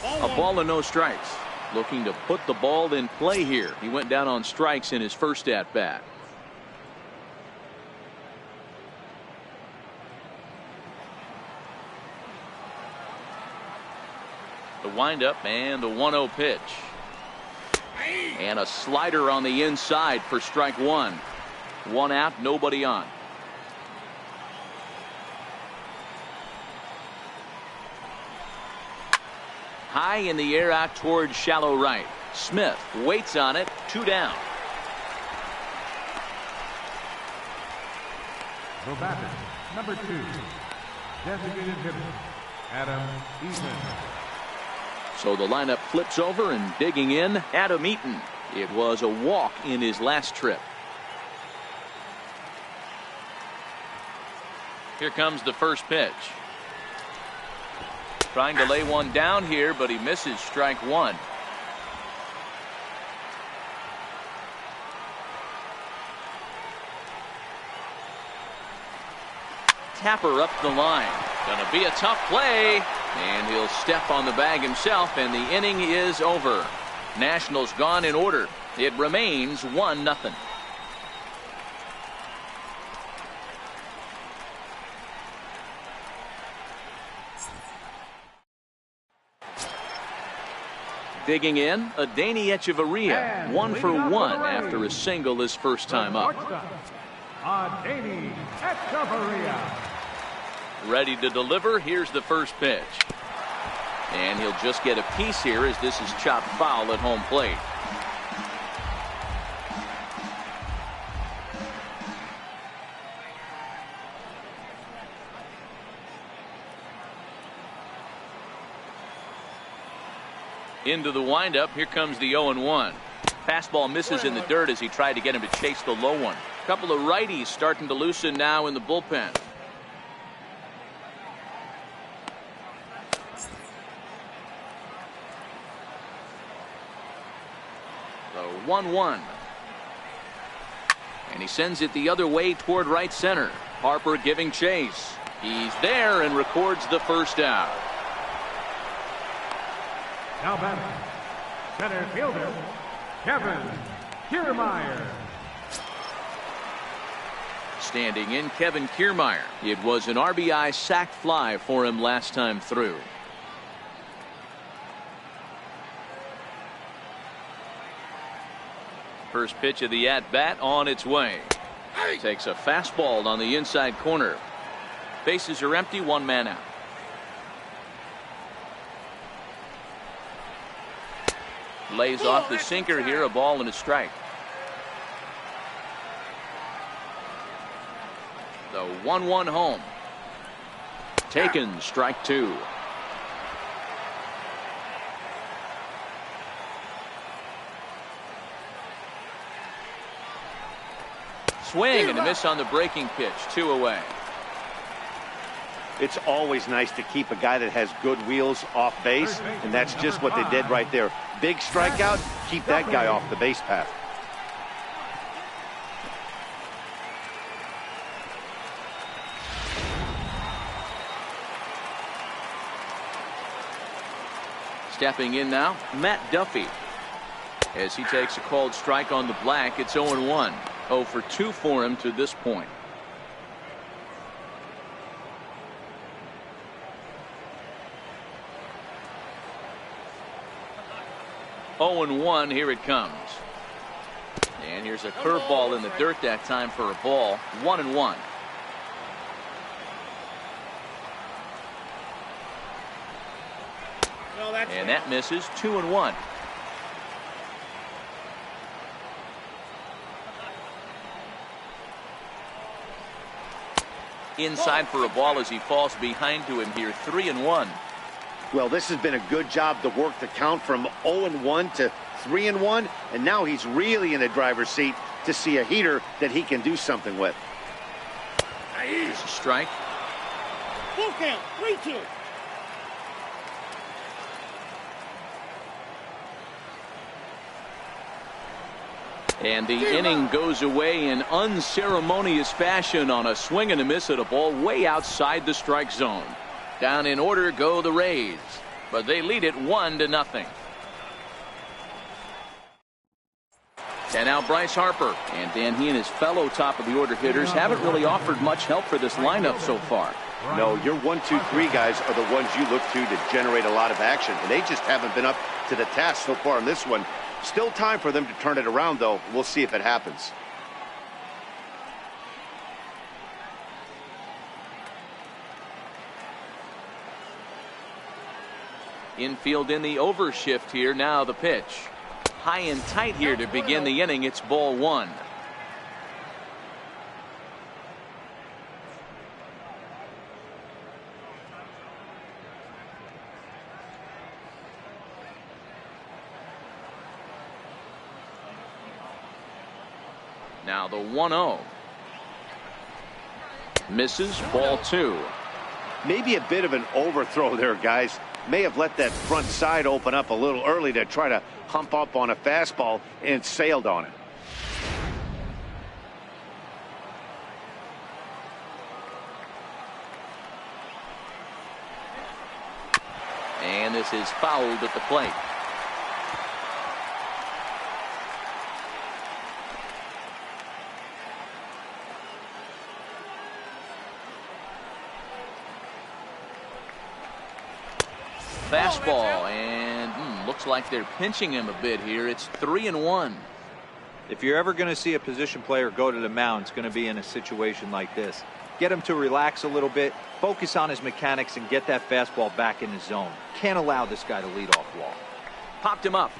A ball and no strikes. Looking to put the ball in play here. He went down on strikes in his first at bat. The windup and the 1-0 pitch. And a slider on the inside for strike 1. 1 out, nobody on. High in the air out towards shallow right. Smith waits on it. 2 down. The batter, number 2, designated hitter, Adam Eaton. So the lineup flips over, and digging in, Adam Eaton. It was a walk in his last trip. Here comes the first pitch. Trying to lay one down here, but he misses strike 1. Tapper up the line. Gonna be a tough play, and he'll step on the bag himself, and the inning is over. Nationals gone in order. It remains 1-0. Digging in, Adeiny Echeverria, 1 for 1 after a single his first time up. Adeiny Echeverria. Ready to deliver. Here's the first pitch. And he'll just get a piece here as this is chopped foul at home plate. Into the windup. Here comes the 0-1. Fastball misses in the dirt as he tried to get him to chase the low one. A couple of righties starting to loosen now in the bullpen. The 1-1. And he sends it the other way toward right center. Harper giving chase. He's there and records the first out. Now batting, center fielder, Kevin Kiermaier. Standing in, Kevin Kiermaier. It was an RBI sac fly for him last time through. First pitch of the at-bat on its way. Takes a fastball on the inside corner. Bases are empty, one man out. Lays off the sinker here, a ball and a strike. The 1-1 home. Taken, strike two. Swing and a miss on the breaking pitch. 2 away. It's always nice to keep a guy that has good wheels off base, and that's just what they did right there. Big strikeout, keep that guy off the base path. Stepping in now, Matt Duffy. As he takes a called strike on the black, it's 0-1. 0 for 2 for him to this point. Oh and 1, here it comes. And here's a curveball in the dirt that time for a ball. 1-1. And that misses. 2-1. Inside for a ball as he falls behind to him here. 3-1. Well, this has been a good job to work the count from 0-1 to 3-1, and now he's really in the driver's seat to see a heater that he can do something with. Here's a strike. Full count, 3-2. And the inning goes away in unceremonious fashion on a swing and a miss at a ball way outside the strike zone. Down in order go the Rays, but they lead it 1-0. And now Bryce Harper. And Dan, he and his fellow top of the order hitters haven't really offered much help for this lineup so far. No, your 1, 2, 3 guys are the ones you look to generate a lot of action, and they just haven't been up to the task so far in this one. Still time for them to turn it around, though. We'll see if it happens. Infield in the overshift here. Now the pitch. High and tight here to begin the inning. It's ball 1. Now the 1-0. Misses. Ball 2. Maybe a bit of an overthrow there, guys. May have let that front side open up a little early to try to hump up on a fastball and sailed on it. And this is fouled at the plate. Fastball, and looks like they're pinching him a bit here. It's 3-1. If you're ever going to see a position player go to the mound, it's going to be in a situation like this. Get him to relax a little bit, focus on his mechanics, and get that fastball back in his zone. Can't allow this guy to lead off wall. Popped him up.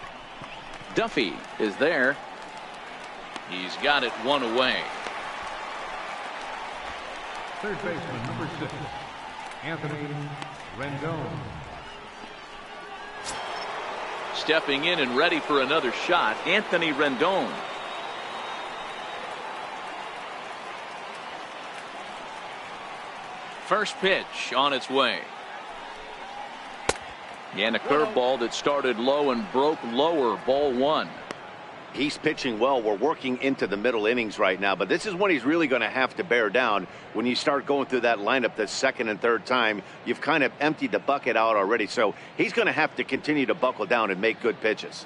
Duffy is there. He's got it 1 away. Third baseman, number 6, Anthony Rendon. Stepping in and ready for another shot, Anthony Rendon. First pitch on its way. And a curveball that started low and broke lower. Ball 1. He's pitching well. We're working into the middle innings right now, but this is when he's really going to have to bear down. When you start going through that lineup the second and third time, you've kind of emptied the bucket out already, so he's going to have to continue to buckle down and make good pitches.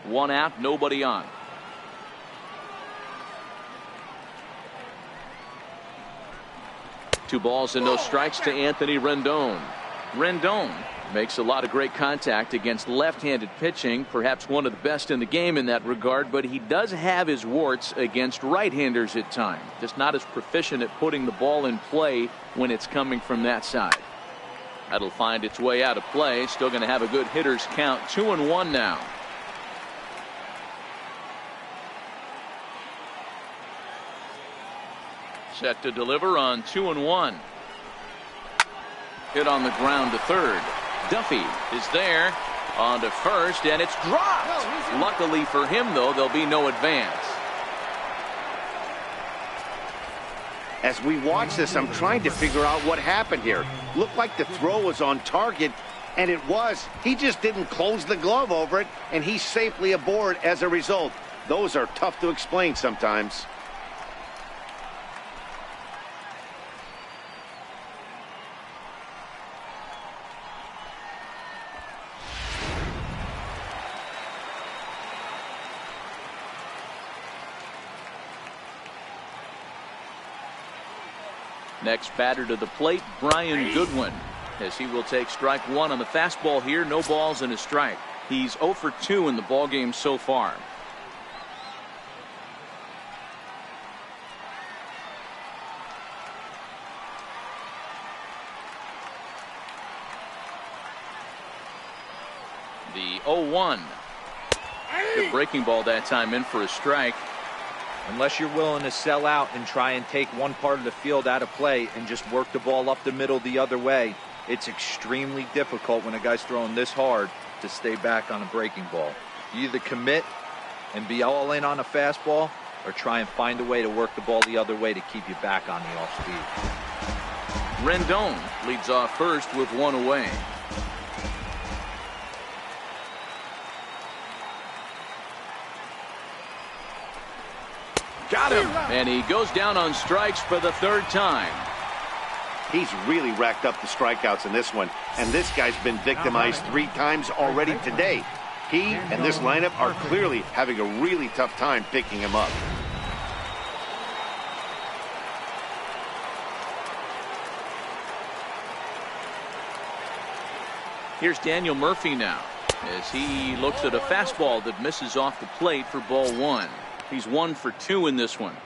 1 out, nobody on. Two balls and no strikes to Anthony Rendon. Rendon makes a lot of great contact against left-handed pitching, perhaps one of the best in the game in that regard, but he does have his warts against right-handers at times. Just not as proficient at putting the ball in play when it's coming from that side. That'll find its way out of play. Still going to have a good hitter's count. 2-1 now. Set to deliver on 2-1. Hit on the ground to third. Duffy is there on to first, and it's dropped. Luckily for him, though, there'll be no advance. As we watch this, I'm trying to figure out what happened here. Looked like the throw was on target, and it was. He just didn't close the glove over it, and he's safely aboard as a result. Those are tough to explain sometimes. Next batter to the plate, Brian Goodwin, as he will take strike one on the fastball here. No balls and a strike. He's 0 for 2 in the ballgame so far. The 0-1. Good breaking ball that time, in for a strike. Unless you're willing to sell out and try and take one part of the field out of play and just work the ball up the middle the other way, it's extremely difficult when a guy's throwing this hard to stay back on a breaking ball. You either commit and be all in on a fastball or try and find a way to work the ball the other way to keep you back on the off speed. Rendon leads off first with one away. Got him, and he goes down on strikes for the third time. He's really racked up the strikeouts in this one, and this guy's been victimized 3 times already today. He and this lineup are clearly having a really tough time picking him up. Here's Daniel Murphy now, as he looks at a fastball that misses off the plate for ball 1. He's 1 for 2 in this one.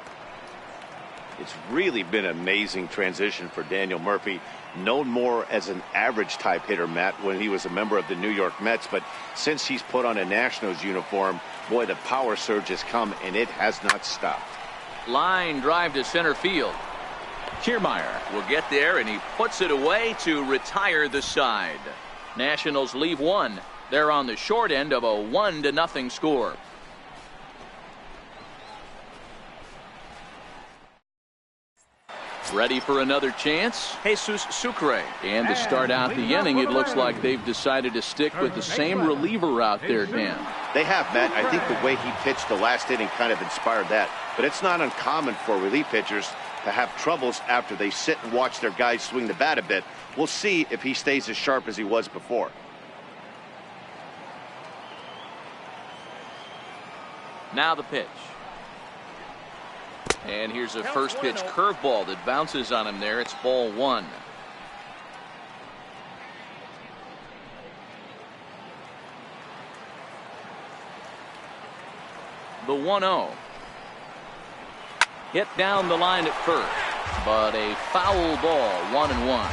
It's really been an amazing transition for Daniel Murphy, known more as an average type hitter, Matt, when he was a member of the New York Mets. But since he's put on a Nationals uniform, boy, the power surge has come, and it has not stopped. Line drive to center field. Kiermaier will get there, and he puts it away to retire the side. Nationals leave one. They're on the short end of a 1-0 score. Ready for another chance? Jesus Sucre. And to start out the inning, it looks like they've decided to stick with the same reliever out there, Dan. They have, Matt. I think the way he pitched the last inning kind of inspired that. But it's not uncommon for relief pitchers to have troubles after they sit and watch their guys swing the bat a bit. We'll see if he stays as sharp as he was before. Now the pitch. And here's a first pitch curveball that bounces on him there. It's ball 1. The 1-0. Hit down the line at first, but a foul ball, 1-1.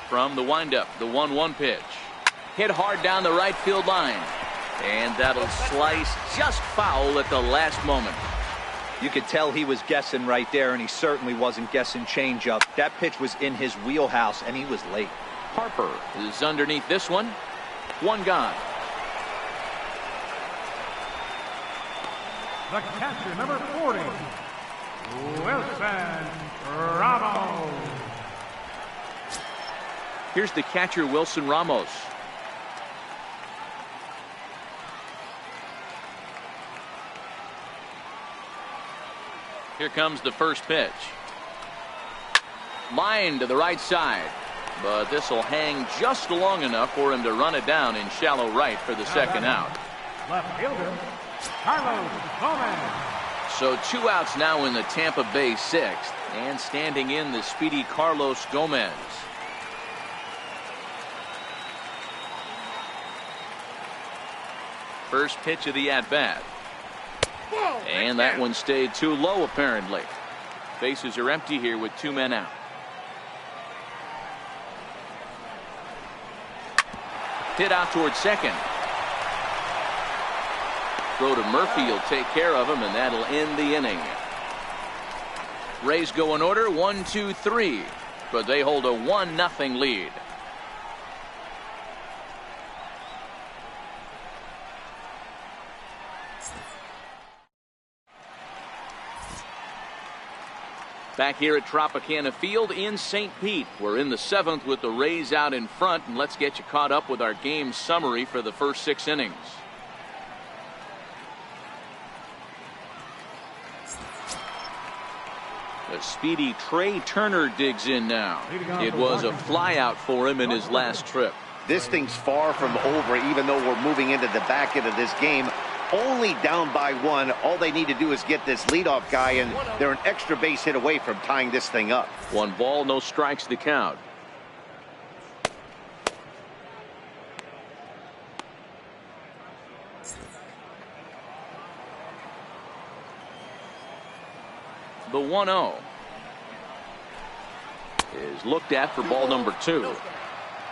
From the windup, the 1-1 pitch. Hit hard down the right field line. And that'll slice just foul at the last moment. You could tell he was guessing right there, and he certainly wasn't guessing changeup. That pitch was in his wheelhouse, and he was late. Harper is underneath this one. One gone. The catcher, number 40, Wilson Ramos. Here's the catcher, Wilson Ramos. Here comes the first pitch. Line to the right side, but this will hang just long enough for him to run it down in shallow right for the second out. Left fielder, Carlos Gomez. So 2 outs now in the Tampa Bay sixth, and standing in the speedy Carlos Gomez. First pitch of the at-bat. And that one stayed too low apparently. Bases are empty here with 2 men out. Hit out towards second. Throw to Murphy, will take care of him, and that'll end the inning. Rays go in order 1, 2, 3, but they hold a 1-0 lead. Back here at Tropicana Field in St. Pete. We're in the 7th with the Rays out in front, and let's get you caught up with our game summary for the first 6 innings. The speedy Trey Turner digs in now. It was a flyout for him in his last trip. This thing's far from over, even though we're moving into the back end of this game. Only down by 1. All they need to do is get this leadoff guy, and they're an extra base hit away from tying this thing up. 1 ball, no strikes to count. The 1-0 is looked at for ball number 2.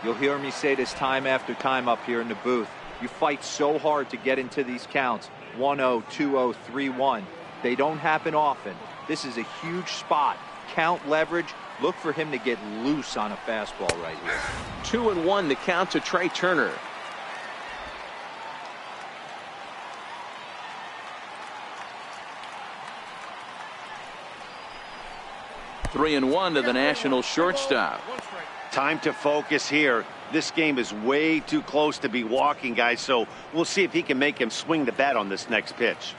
You'll hear me say this time after time up here in the booth. You fight so hard to get into these counts. 1-0, 2-0, 3-1. They don't happen often. This is a huge spot. Count leverage. Look for him to get loose on a fastball right here. 2-1 the count to Trey Turner. Three and 1 to the National shortstop. Time to focus here. This game is way too close to be walking, guys, so we'll see if he can make him swing the bat on this next pitch.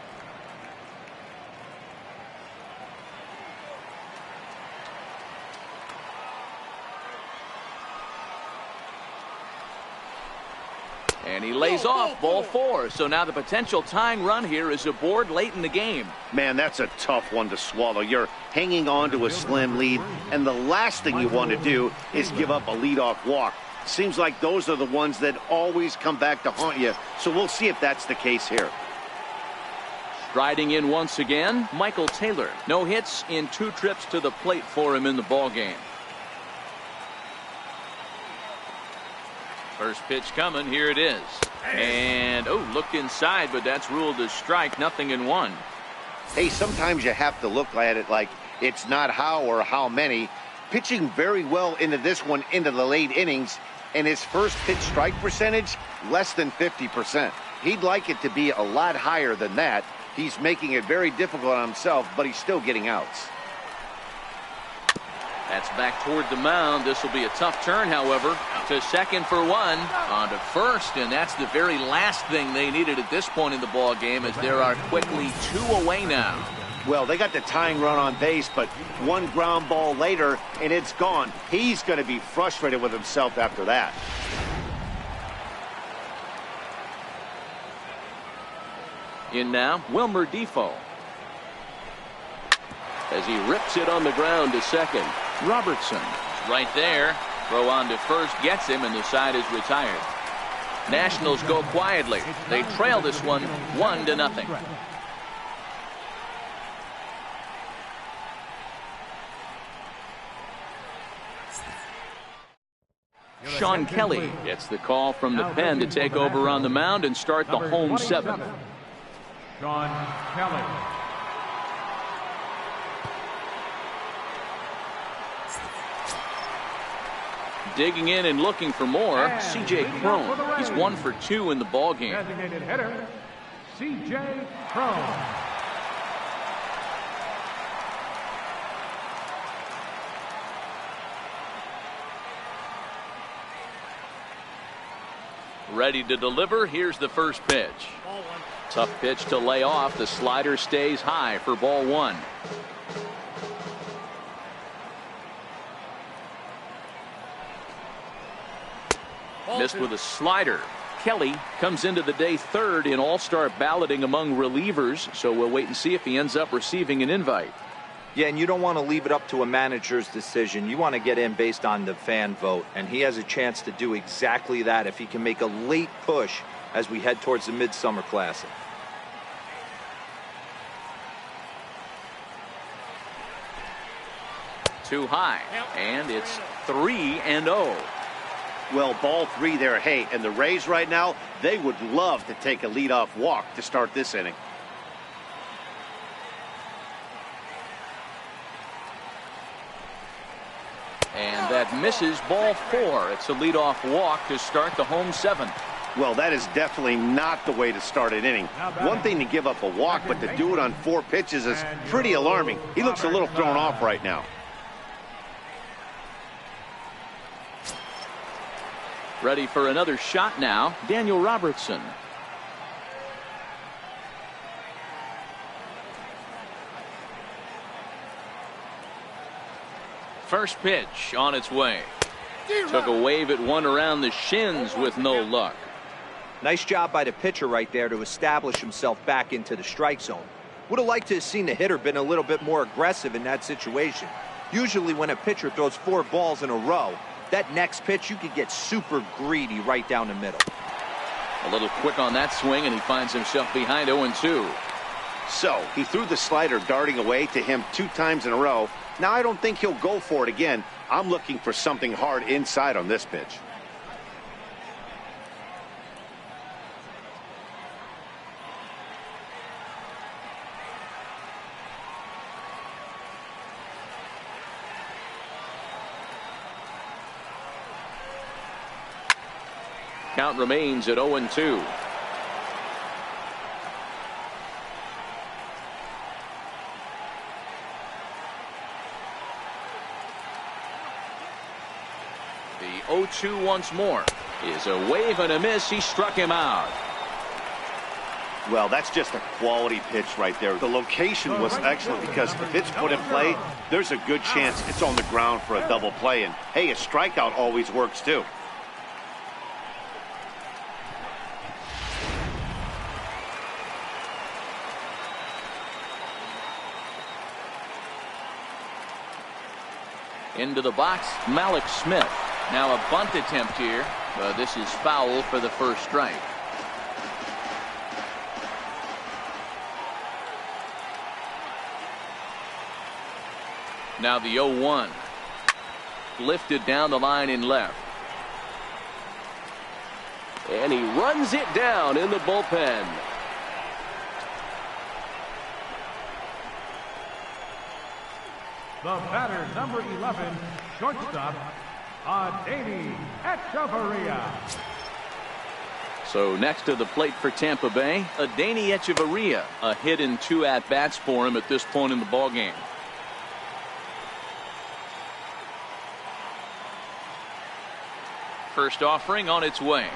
And he lays off ball 4. So now the potential tying run here is aboard late in the game. Man, that's a tough one to swallow. You're hanging on to a slim lead, and the last thing you want to do is give up a leadoff walk. Seems like those are the ones that always come back to haunt you. So we'll see if that's the case here. Striding in once again, Michael Taylor. No hits in 2 trips to the plate for him in the ball game. First pitch coming. Here it is. And looked inside, but that's ruled a strike. 0-1. Hey, sometimes you have to look at it like it's not how or how many. Pitching very well into this one into the late innings, and his first pitch strike percentage less than 50%. He'd like it to be a lot higher than that. He's making it very difficult on himself, but he's still getting outs. That's back toward the mound. This will be a tough turn, however. To second for 1, on to first, and that's the very last thing they needed at this point in the ball game, as there are quickly 2 away now. Well, they got the tying run on base, but 1 ground ball later, and it's gone. He's going to be frustrated with himself after that. In now, Wilmer Defoe. As he rips it on the ground to second. Robertson right there. Throw on to first, gets him, and the side is retired. Nationals go quietly. They trail this one 1-0. Sean Kelly gets the call from the pen to take over on the mound and start the home 7th. Sean Kelly. Digging in and looking for more, C.J. Cron. He's 1 for 2 in the ball game. Designated hitter, C.J. Cron. Ready to deliver. Here's the first pitch. Tough pitch to lay off. The slider stays high for ball 1. Missed with a slider. Kelly comes into the day third in all-star balloting among relievers, so we'll wait and see if he ends up receiving an invite. Yeah, and you don't want to leave it up to a manager's decision. You want to get in based on the fan vote, and he has a chance to do exactly that if he can make a late push as we head towards the Midsummer Classic. Too high, and it's 3-0. Well, ball 3 there. Hey, and the Rays right now, they would love to take a leadoff walk to start this inning. And that misses ball 4. It's a leadoff walk to start the home 7th. Well, that is definitely not the way to start an inning. One thing to give up a walk, but to do it on 4 pitches is pretty alarming. He looks a little thrown off right now. Ready for another shot now, Daniel Robertson. First pitch on its way. Took a wave at one around the shins with no luck. Nice job by the pitcher right there to establish himself back into the strike zone. Would have liked to have seen the hitter been a little bit more aggressive in that situation. Usually when a pitcher throws 4 balls in a row, that next pitch you could get super greedy right down the middle. A little quick on that swing, and he finds himself behind 0-2. So he threw the slider darting away to him 2 times in a row. Now I don't think he'll go for it again. I'm looking for something hard inside on this pitch. Count remains at 0-2. The 0-2 once more is a wave and a miss. He struck him out. Well, that's just a quality pitch right there. The location was excellent because if it's put in play, there's a good chance it's on the ground for a double play. And hey, a strikeout always works too. Into the box, Malik Smith. Now a bunt attempt here, but this is foul for the first strike. Now the 0-1. Lifted down the line in left. And he runs it down in the bullpen. The batter, number 11, shortstop, Adeiny Echeverria. So next to the plate for Tampa Bay, Adeiny Echeverria, a hit in 2 at-bats for him at this point in the ballgame. First offering on its way.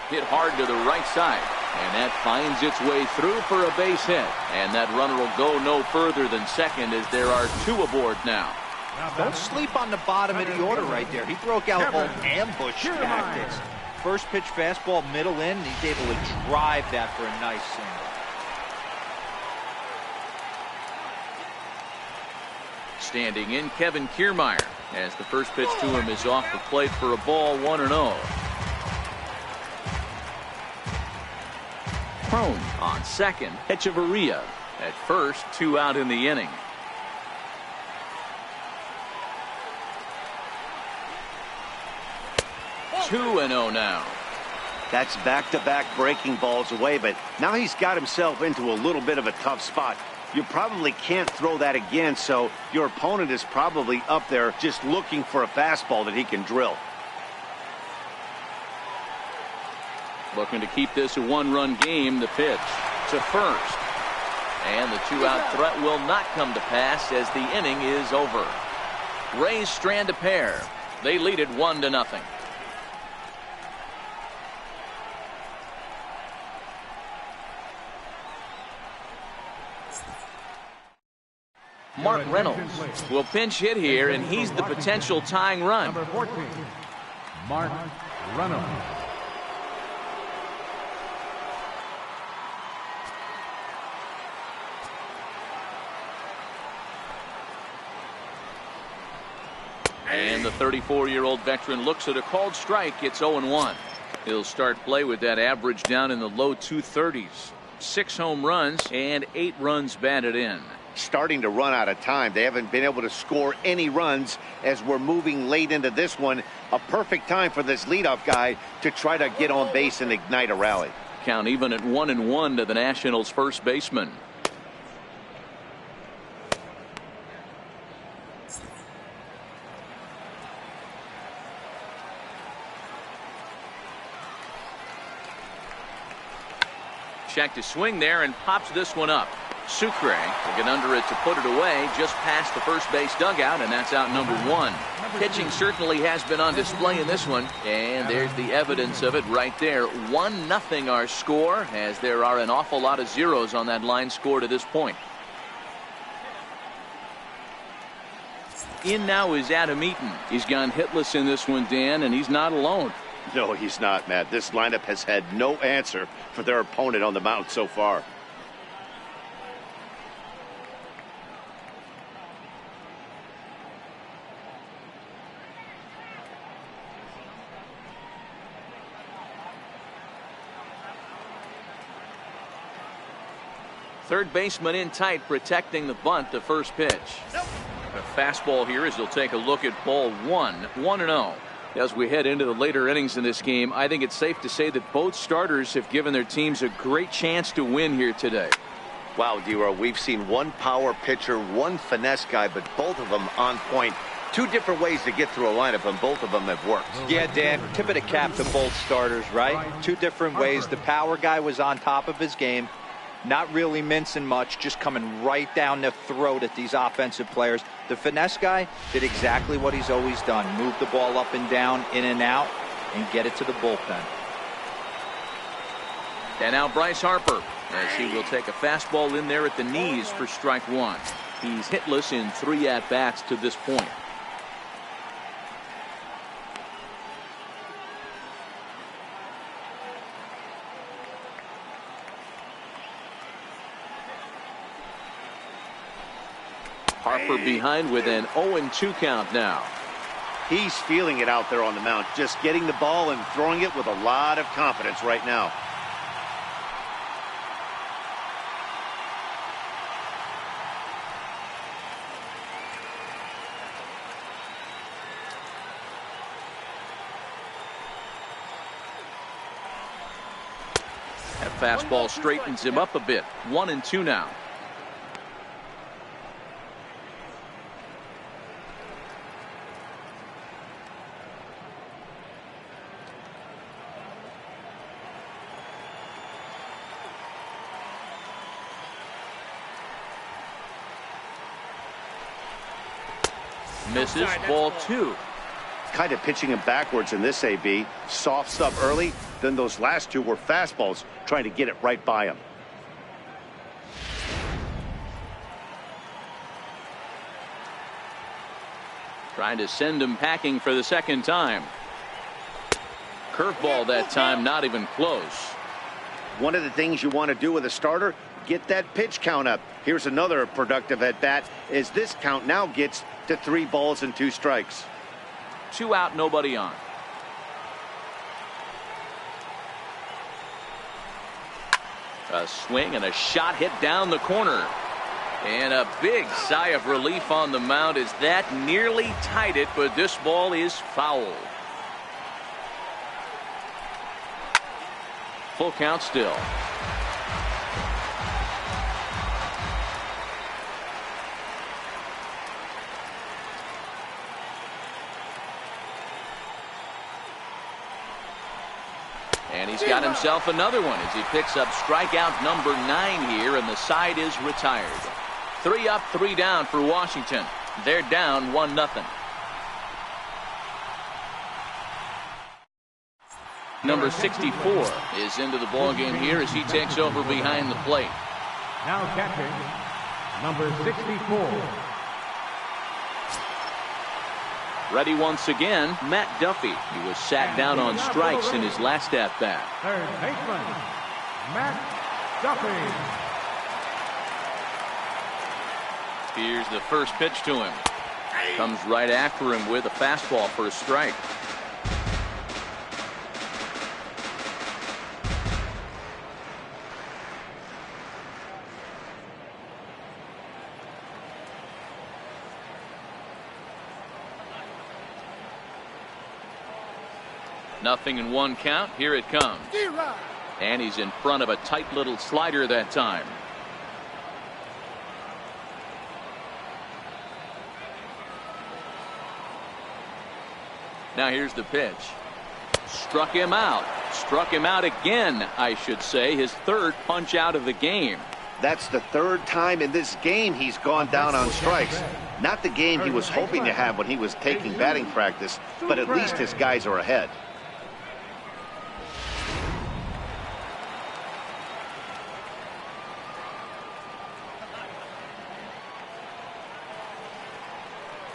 Hit hard to the right side. And that finds its way through for a base hit. And that runner will go no further than second as there are 2 aboard now. Don't sleep on the bottom of the order right there. He broke out all ambush tactics. First pitch fastball middle in, and he's able to drive that for a nice single. Standing in, Kevin Kiermaier, as the first pitch to him is off the plate for a ball, 1-0. Crone on second. Echeverria at first, 2 out in the inning. Two 2-0 now. That's back-to-back breaking balls away, but now he's got himself into a little bit of a tough spot. You probably can't throw that again, so your opponent is probably up there just looking for a fastball that he can drill. Looking to keep this a 1-run game. The pitch to first. And the 2-out threat will not come to pass as the inning is over. Rays strand a pair. They lead it 1-0. Mark Reynolds will pinch hit here, and he's the potential tying run. Number 14, Mark Reynolds. And the 34-year-old veteran looks at a called strike. It's 0-1. He'll start play with that average down in the low 230s. 6 home runs and 8 runs batted in. Starting to run out of time. They haven't been able to score any runs as we're moving late into this one. A perfect time for this leadoff guy to try to get on base and ignite a rally. Count even at 1-1 to the Nationals' first baseman. Check to swing there and pops this one up. Sucre will get under it to put it away just past the first base dugout, and that's out number 1. Pitching certainly has been on display in this one, and there's the evidence of it right there. 1-0 our score, as there are an awful lot of zeros on that line score to this point. In now is Adam Eaton. He's gone hitless in this one, Dan, and he's not alone. No, he's not, Matt. This lineup has had no answer for their opponent on the mound so far. Third baseman in tight, protecting the bunt, the first pitch. A fastball here as he'll take a look at ball 1. 1-0. As we head into the later innings in this game, I think it's safe to say that both starters have given their teams a great chance to win here today. Wow, D-Row, we've seen one power pitcher, one finesse guy, but both of them on point. 2 different ways to get through a lineup, and both of them have worked. Yeah, Dan, tip of the cap to both starters, right? 2 different ways. The power guy was on top of his game. Not really mincing much, just coming right down the throat at these offensive players. The finesse guy did exactly what he's always done. Move the ball up and down, in and out, and get it to the bullpen. And now Bryce Harper, as he will take a fastball in there at the knees for strike 1. He's hitless in 3 at-bats to this point. Harper behind with an 0-2 count now. He's feeling it out there on the mound, just getting the ball and throwing it with a lot of confidence right now. That fastball straightens him up a bit. 1-2 now. Misses, ball 2. Kind of pitching him backwards in this AB. Soft stuff early, then those last 2 were fastballs, trying to get it right by him. Trying to send him packing for the second time. Curveball that time, not even close. One of the things you want to do with a starter, get that pitch count up. Here's another productive at bat as this count now gets to 3 balls and 2 strikes. 2 out, nobody on. A swing and a shot hit down the corner. And a big sigh of relief on the mound as that nearly tied it, but this ball is foul. Full count still. And he's got himself another one as he picks up strikeout number 9 here, and the side is retired. 3 up, 3 down for Washington. They're down 1-0. Number 64 is into the ballgame here as he takes over behind the plate. Now catching, number 64. Ready once again, Matt Duffy. He was sat down on strikes in his last at-bat. Third baseman, Matt Duffy. Here's the first pitch to him. Comes right after him with a fastball for a strike. Nothing in one count. Here it comes. And he's in front of a tight little slider that time. Now here's the pitch. Struck him out. Struck him out again, I should say. His third punch out of the game. That's the third time in this game he's gone down on strikes. Not the game he was hoping to have when he was taking batting practice, but at least his guys are ahead.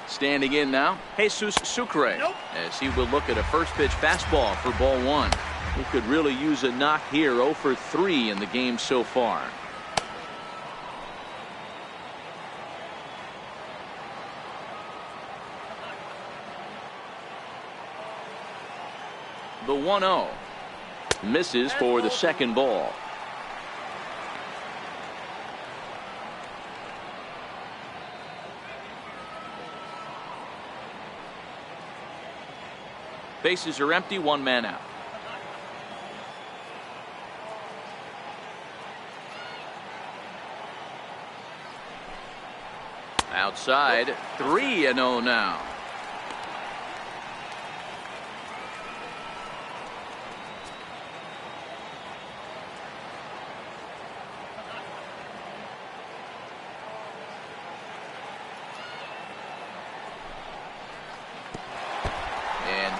Standing in now, Jesus Sucre, as he will look at a first pitch fastball for ball one. He could really use a knock here. 0 for 3 in the game so far. The 1-0 misses for the second ball. Bases are empty, one man out. Outside, 3-0 now.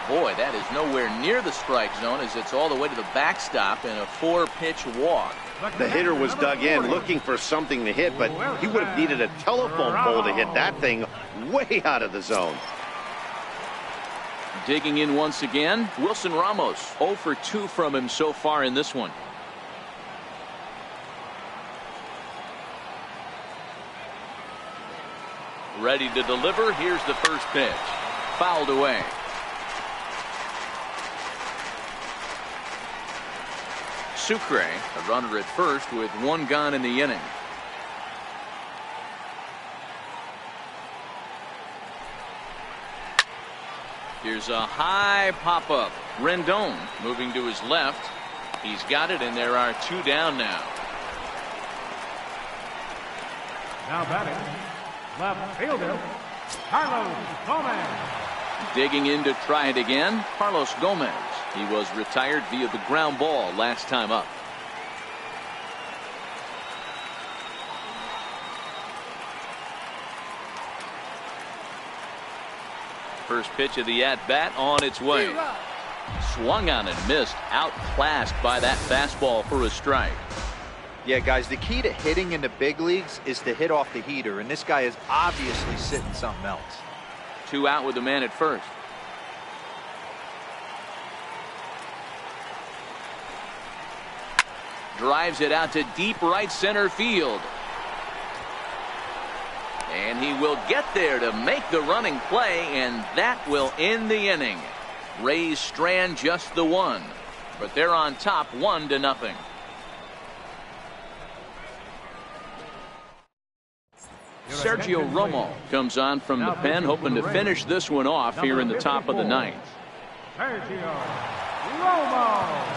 Boy, that is nowhere near the strike zone as it's all the way to the backstop and a 4-pitch walk. The hitter was dug in looking for something to hit, but he would have needed a telephone pole to hit that thing way out of the zone. Digging in once again, Wilson Ramos. 0 for 2 from him so far in this one. Ready to deliver. Here's the first pitch. Fouled away. Sucre, a runner at first with 1 gone in the inning. Here's a high pop-up. Rendon moving to his left. He's got it, and there are 2 down now. Now batting, left fielder, Carlos Gomez. Digging in to try it again, Carlos Gomez. He was retired via the ground ball last time up. First pitch of the at-bat on its way. Swung on and missed. Outclassed by that fastball for a strike. Yeah, guys, the key to hitting in the big leagues is to hit off the heater, and this guy is obviously sitting something else. 2 out with the man at first. Drives it out to deep right center field. And he will get there to make the running play, and that will end the inning. Rays strand just the 1, but they're on top 1-0. Sergio Romo comes on from the pen, hoping to finish this one off here in the top of the 9th. Sergio Romo.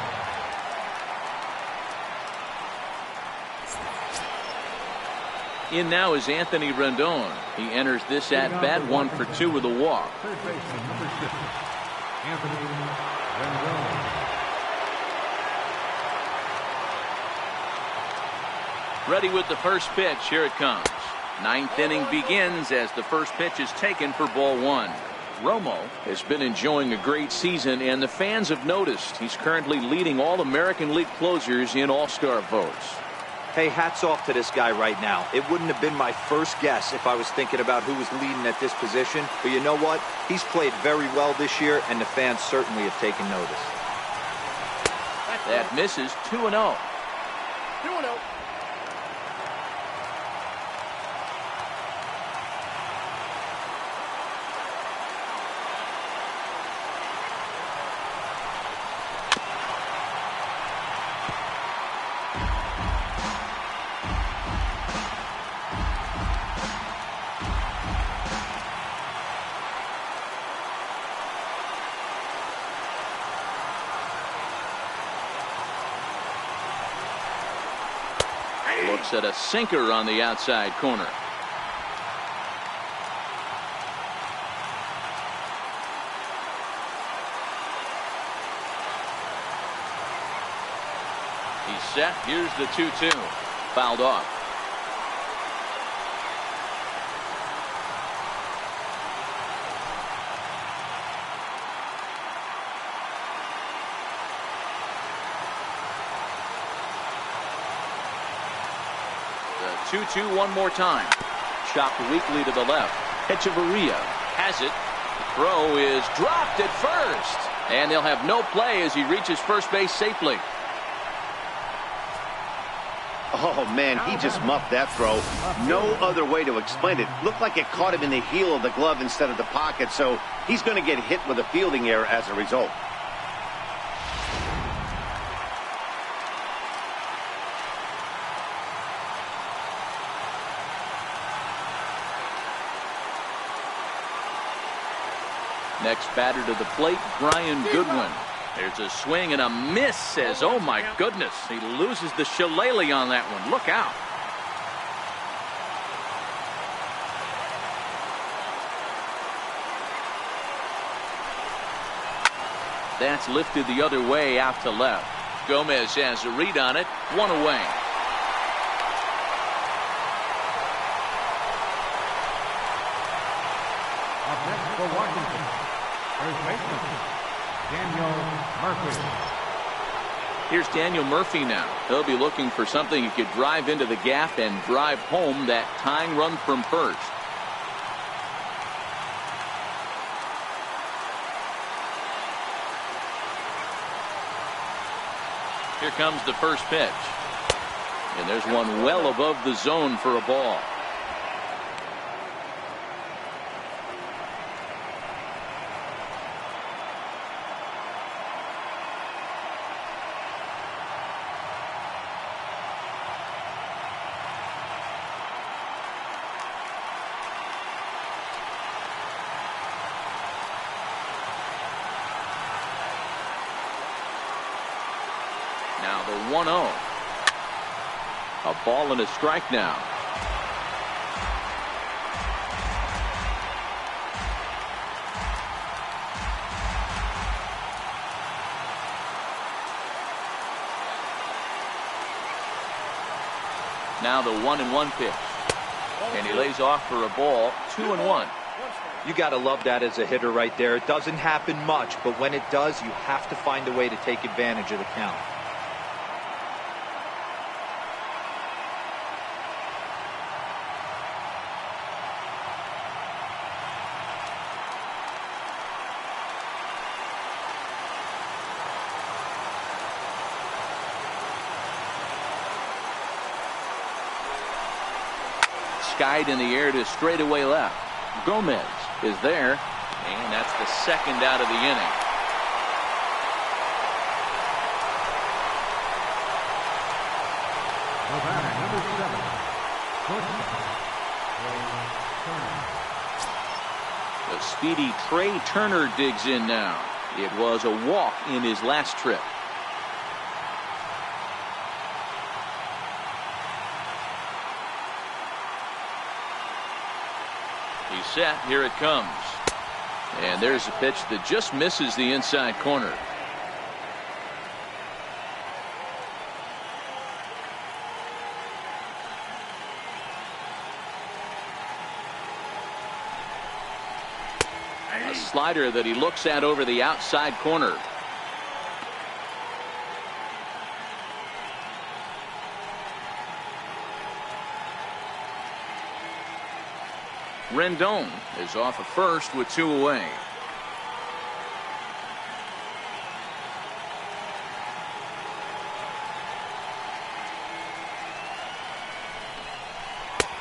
In now is Anthony Rendon. He enters this at bat 1 for 2 with a walk. Third baseman, number 6, Anthony Rendon. Ready with the first pitch. Here it comes. 9th inning begins as the first pitch is taken for ball 1. Romo has been enjoying a great season, and the fans have noticed. He's currently leading all American League closers in All-Star votes. Hey, hats off to this guy right now. It wouldn't have been my first guess if I was thinking about who was leading at this position. But you know what? He's played very well this year, and the fans certainly have taken notice. That misses. 2-0. 2-0. Looks at a sinker on the outside corner. He's set. Here's the 2-2. Fouled off. The 2-2 one more time. Chopped weakly to the left. Echeverria has it. The throw is dropped at first. And they'll have no play as he reaches first base safely. Oh, man, he just muffed that throw. No other way to explain it. Looked like it caught him in the heel of the glove instead of the pocket, so he's going to get hit with a fielding error as a result. Next batter to the plate, Brian Goodwin. There's a swing and a miss. Says, oh my goodness, he loses the shillelagh on that one. Look out. That's lifted the other way out to left. Gomez has a read on it. One away. Up next for Washington, first baseman Daniel Murphy. Here's Daniel Murphy now. He'll be looking for something he could drive into the gap and drive home that tying run from first. Here comes the first pitch. And there's one well above the zone for a ball. Now the 1-0. A ball and a strike now. Now the 1-1 pitch. And he lays off for a ball. 2-1. You got to love that as a hitter right there. It doesn't happen much, but when it does, you have to find a way to take advantage of the count. Skied in the air to straightaway left. Gomez is there, and that's the second out of the inning. The batter, number 7, shortstop, The speedy Trey Turner digs in now. It was a walk in his last trip. He's set. Here it comes. And there's a pitch that just misses the inside corner. A slider that he looks at over the outside corner. Rendon is off of first with 2 away.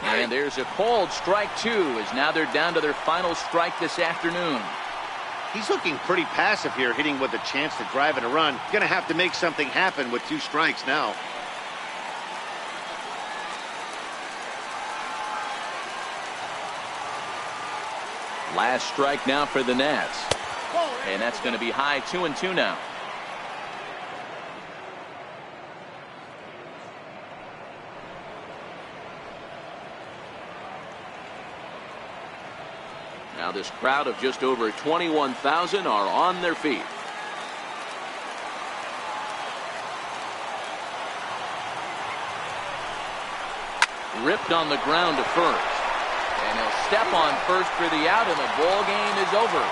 And there's a called strike 2 as now they're down to their final strike this afternoon. He's looking pretty passive here, hitting with a chance to drive in a run. Going to have to make something happen with 2 strikes now. Last strike now for the Nats. And that's going to be high 2-2 now. Now this crowd of just over 21,000 are on their feet. Ripped on the ground to first. And he'll step on first for the out, and the ball game is over.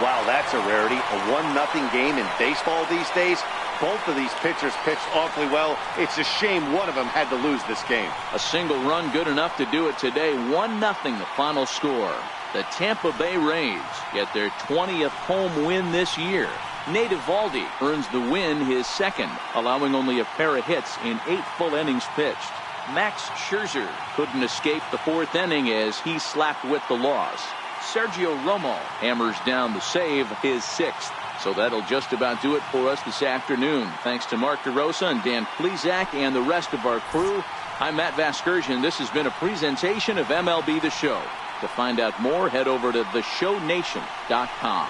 Wow, that's a rarity. A 1-0 game in baseball these days. Both of these pitchers pitched awfully well. It's a shame one of them had to lose this game. A single run good enough to do it today. 1-0 the final score. The Tampa Bay Rays get their 20th home win this year. Nate Eovaldi earns the win, his second, allowing only a pair of hits in 8 full innings pitched. Max Scherzer couldn't escape the 4th inning as he slapped with the loss. Sergio Romo hammers down the save, his 6th. So that'll just about do it for us this afternoon. Thanks to Mark DeRosa and Dan Plesac and the rest of our crew. I'm Matt Vasgersian. This has been a presentation of MLB The Show. To find out more, head over to theshownation.com.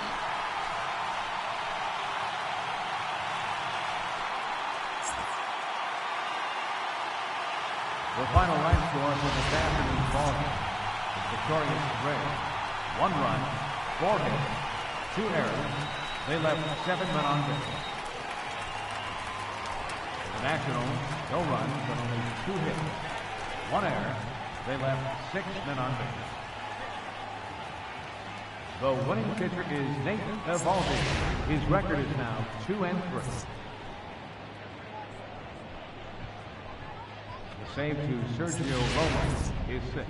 The final line score for this afternoon's ballgame. Victorious Rays. 1 run, 4 hits, 2 errors. They left 7 men on base. The Nationals, no runs, but only 2 hits, 1 error. They left 6 men on base. The winning pitcher is Nate Eovaldi. His record is now 2-3. The save to Sergio Romo is 6.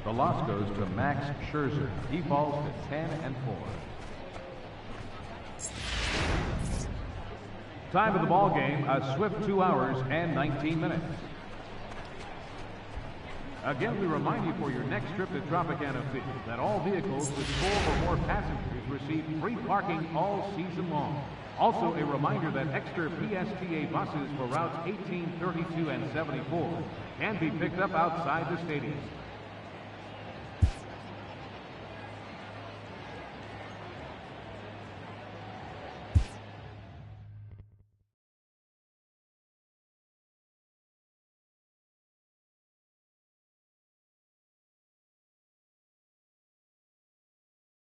The loss goes to Max Scherzer. He falls to 10-4. Time of the ball game, a swift 2 hours and 19 minutes. Again, we remind you for your next trip to Tropicana Field that all vehicles with 4 or more passengers receive free parking all season long. Also, a reminder that extra PSTA buses for routes 18, 32, and 74 can be picked up outside the stadium.